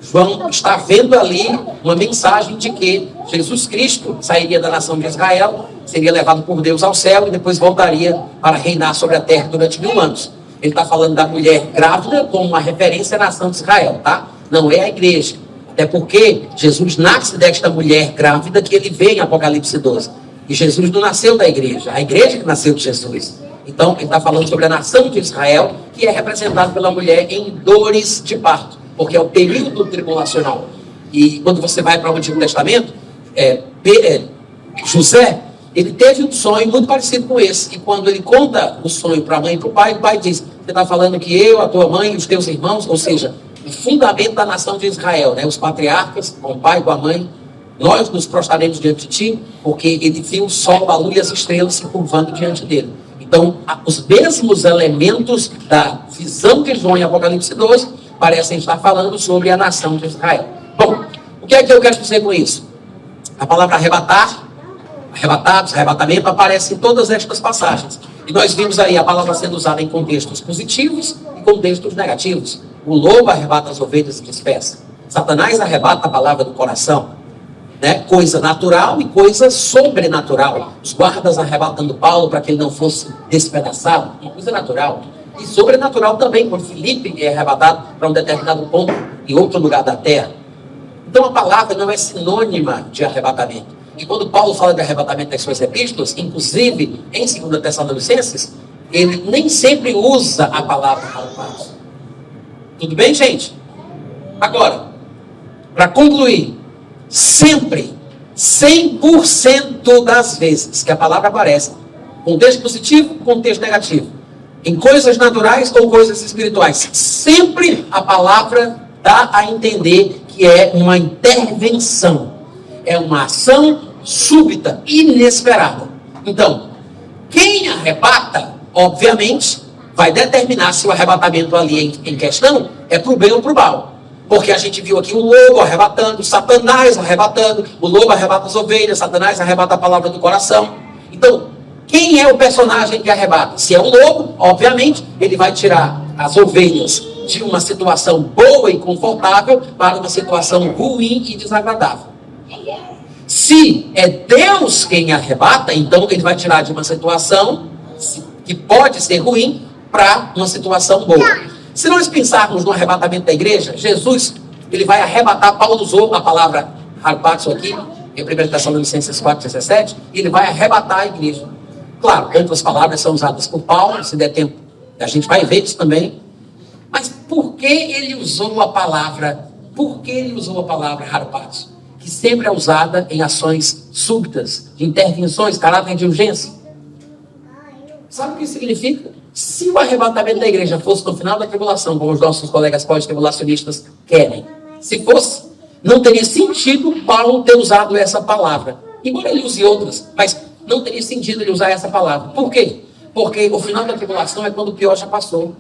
João está vendo ali uma mensagem de que Jesus Cristo sairia da nação de Israel, seria levado por Deus ao céu e depois voltaria para reinar sobre a terra durante 1000 anos. Ele está falando da mulher grávida como uma referência à nação de Israel, tá? Não é a igreja. Até porque Jesus nasce desta mulher grávida que ele vê em Apocalipse 12. E Jesus não nasceu da igreja, a igreja que nasceu de Jesus. Então, ele está falando sobre a nação de Israel, que é representada pela mulher em dores de parto, porque é o período tribulacional. E quando você vai para o Antigo Testamento, José, ele teve um sonho muito parecido com esse. E quando ele conta o sonho para a mãe e para o pai diz: você está falando que eu, a tua mãe e os teus irmãos, ou seja, o fundamento da nação de Israel, né? Os patriarcas, com o pai, com a mãe, nós nos prostraremos diante de ti, porque ele viu o sol, a lua e as estrelas se curvando diante dele. Então, os mesmos elementos da visão de João em Apocalipse 12 parecem estar falando sobre a nação de Israel. Bom, o que é que eu quero dizer com isso? A palavra arrebatar, arrebatados, arrebatamento, aparece em todas estas passagens. E nós vimos aí a palavra sendo usada em contextos positivos e contextos negativos. O lobo arrebata as ovelhas e dispersa. Satanás arrebata a palavra do coração. Né? Coisa natural e coisa sobrenatural. Os guardas arrebatando Paulo para que ele não fosse despedaçado. Uma coisa natural. E sobrenatural também, quando Filipe é arrebatado para um determinado ponto em outro lugar da terra. Então a palavra não é sinônima de arrebatamento. E quando Paulo fala de arrebatamento nas suas epístolas, inclusive em 2 Tessalonicenses, ele nem sempre usa a palavra arrebatado. Tudo bem, gente? Agora, para concluir, sempre, 100% das vezes que a palavra aparece, contexto positivo, contexto negativo, em coisas naturais ou coisas espirituais, sempre a palavra dá a entender que é uma intervenção, é uma ação súbita, inesperada. Então, quem arrebata, obviamente, vai determinar se o arrebatamento ali em questão é para o bem ou para o mal. Porque a gente viu aqui o lobo arrebatando, Satanás arrebatando, o lobo arrebata as ovelhas, Satanás arrebata a palavra do coração. Então, quem é o personagem que arrebata? Se é o lobo, obviamente, ele vai tirar as ovelhas de uma situação boa e confortável para uma situação ruim e desagradável. Se é Deus quem arrebata, então ele vai tirar de uma situação que pode ser ruim para uma situação boa. Se nós pensarmos no arrebatamento da igreja, Jesus, ele vai arrebatar. Paulo usou a palavra harpazo aqui, em 1 Tessalonicenses 4,17, e ele vai arrebatar a igreja. Claro, outras palavras são usadas por Paulo, se der tempo, a gente vai ver isso também. Mas por que ele usou a palavra, harpazo? Que sempre é usada em ações súbitas, de intervenções, caráter de urgência. Sabe o que significa? Se o arrebatamento da igreja fosse no final da tribulação, como os nossos colegas pós-tribulacionistas querem, se fosse, não teria sentido Paulo ter usado essa palavra. Embora ele use outras, mas não teria sentido ele usar essa palavra. Por quê? Porque o final da tribulação é quando o pior já passou.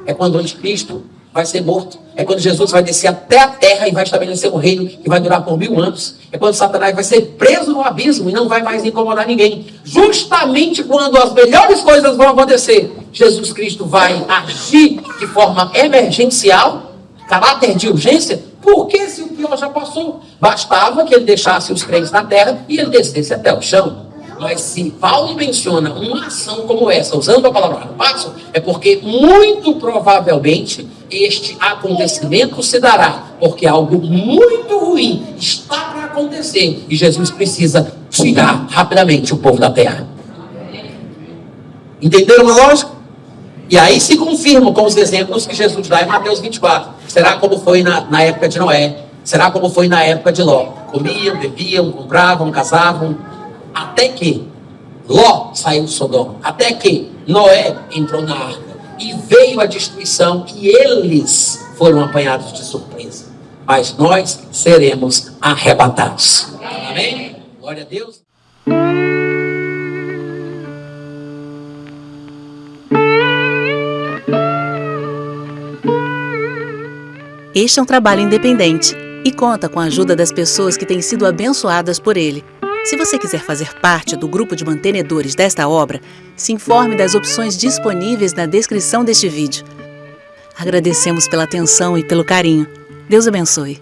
É quando o anticristo vai ser morto. É quando Jesus vai descer até a terra e vai estabelecer um reino que vai durar por 1000 anos. É quando Satanás vai ser preso no abismo e não vai mais incomodar ninguém. Justamente quando as melhores coisas vão acontecer, Jesus Cristo vai agir de forma emergencial, caráter de urgência, porque se o pior já passou, bastava que ele deixasse os crentes na terra e ele descesse até o chão. Mas se Paulo menciona uma ação como essa, usando a palavra harpazo, é porque muito provavelmente este acontecimento se dará, porque algo muito ruim está para acontecer e Jesus precisa tirar rapidamente o povo da terra. Entenderam a lógica? E aí se confirmam com os exemplos que Jesus dá em Mateus 24. Será como foi na época de Noé? Será como foi na época de Ló? Comiam, bebiam, compravam, casavam, até que Ló saiu de Sodoma, até que Noé entrou na arca e veio a destruição e eles foram apanhados de surpresa. Mas nós seremos arrebatados. Amém? Glória a Deus. Este é um trabalho independente e conta com a ajuda das pessoas que têm sido abençoadas por ele. Se você quiser fazer parte do grupo de mantenedores desta obra, se informe das opções disponíveis na descrição deste vídeo. Agradecemos pela atenção e pelo carinho. Deus abençoe.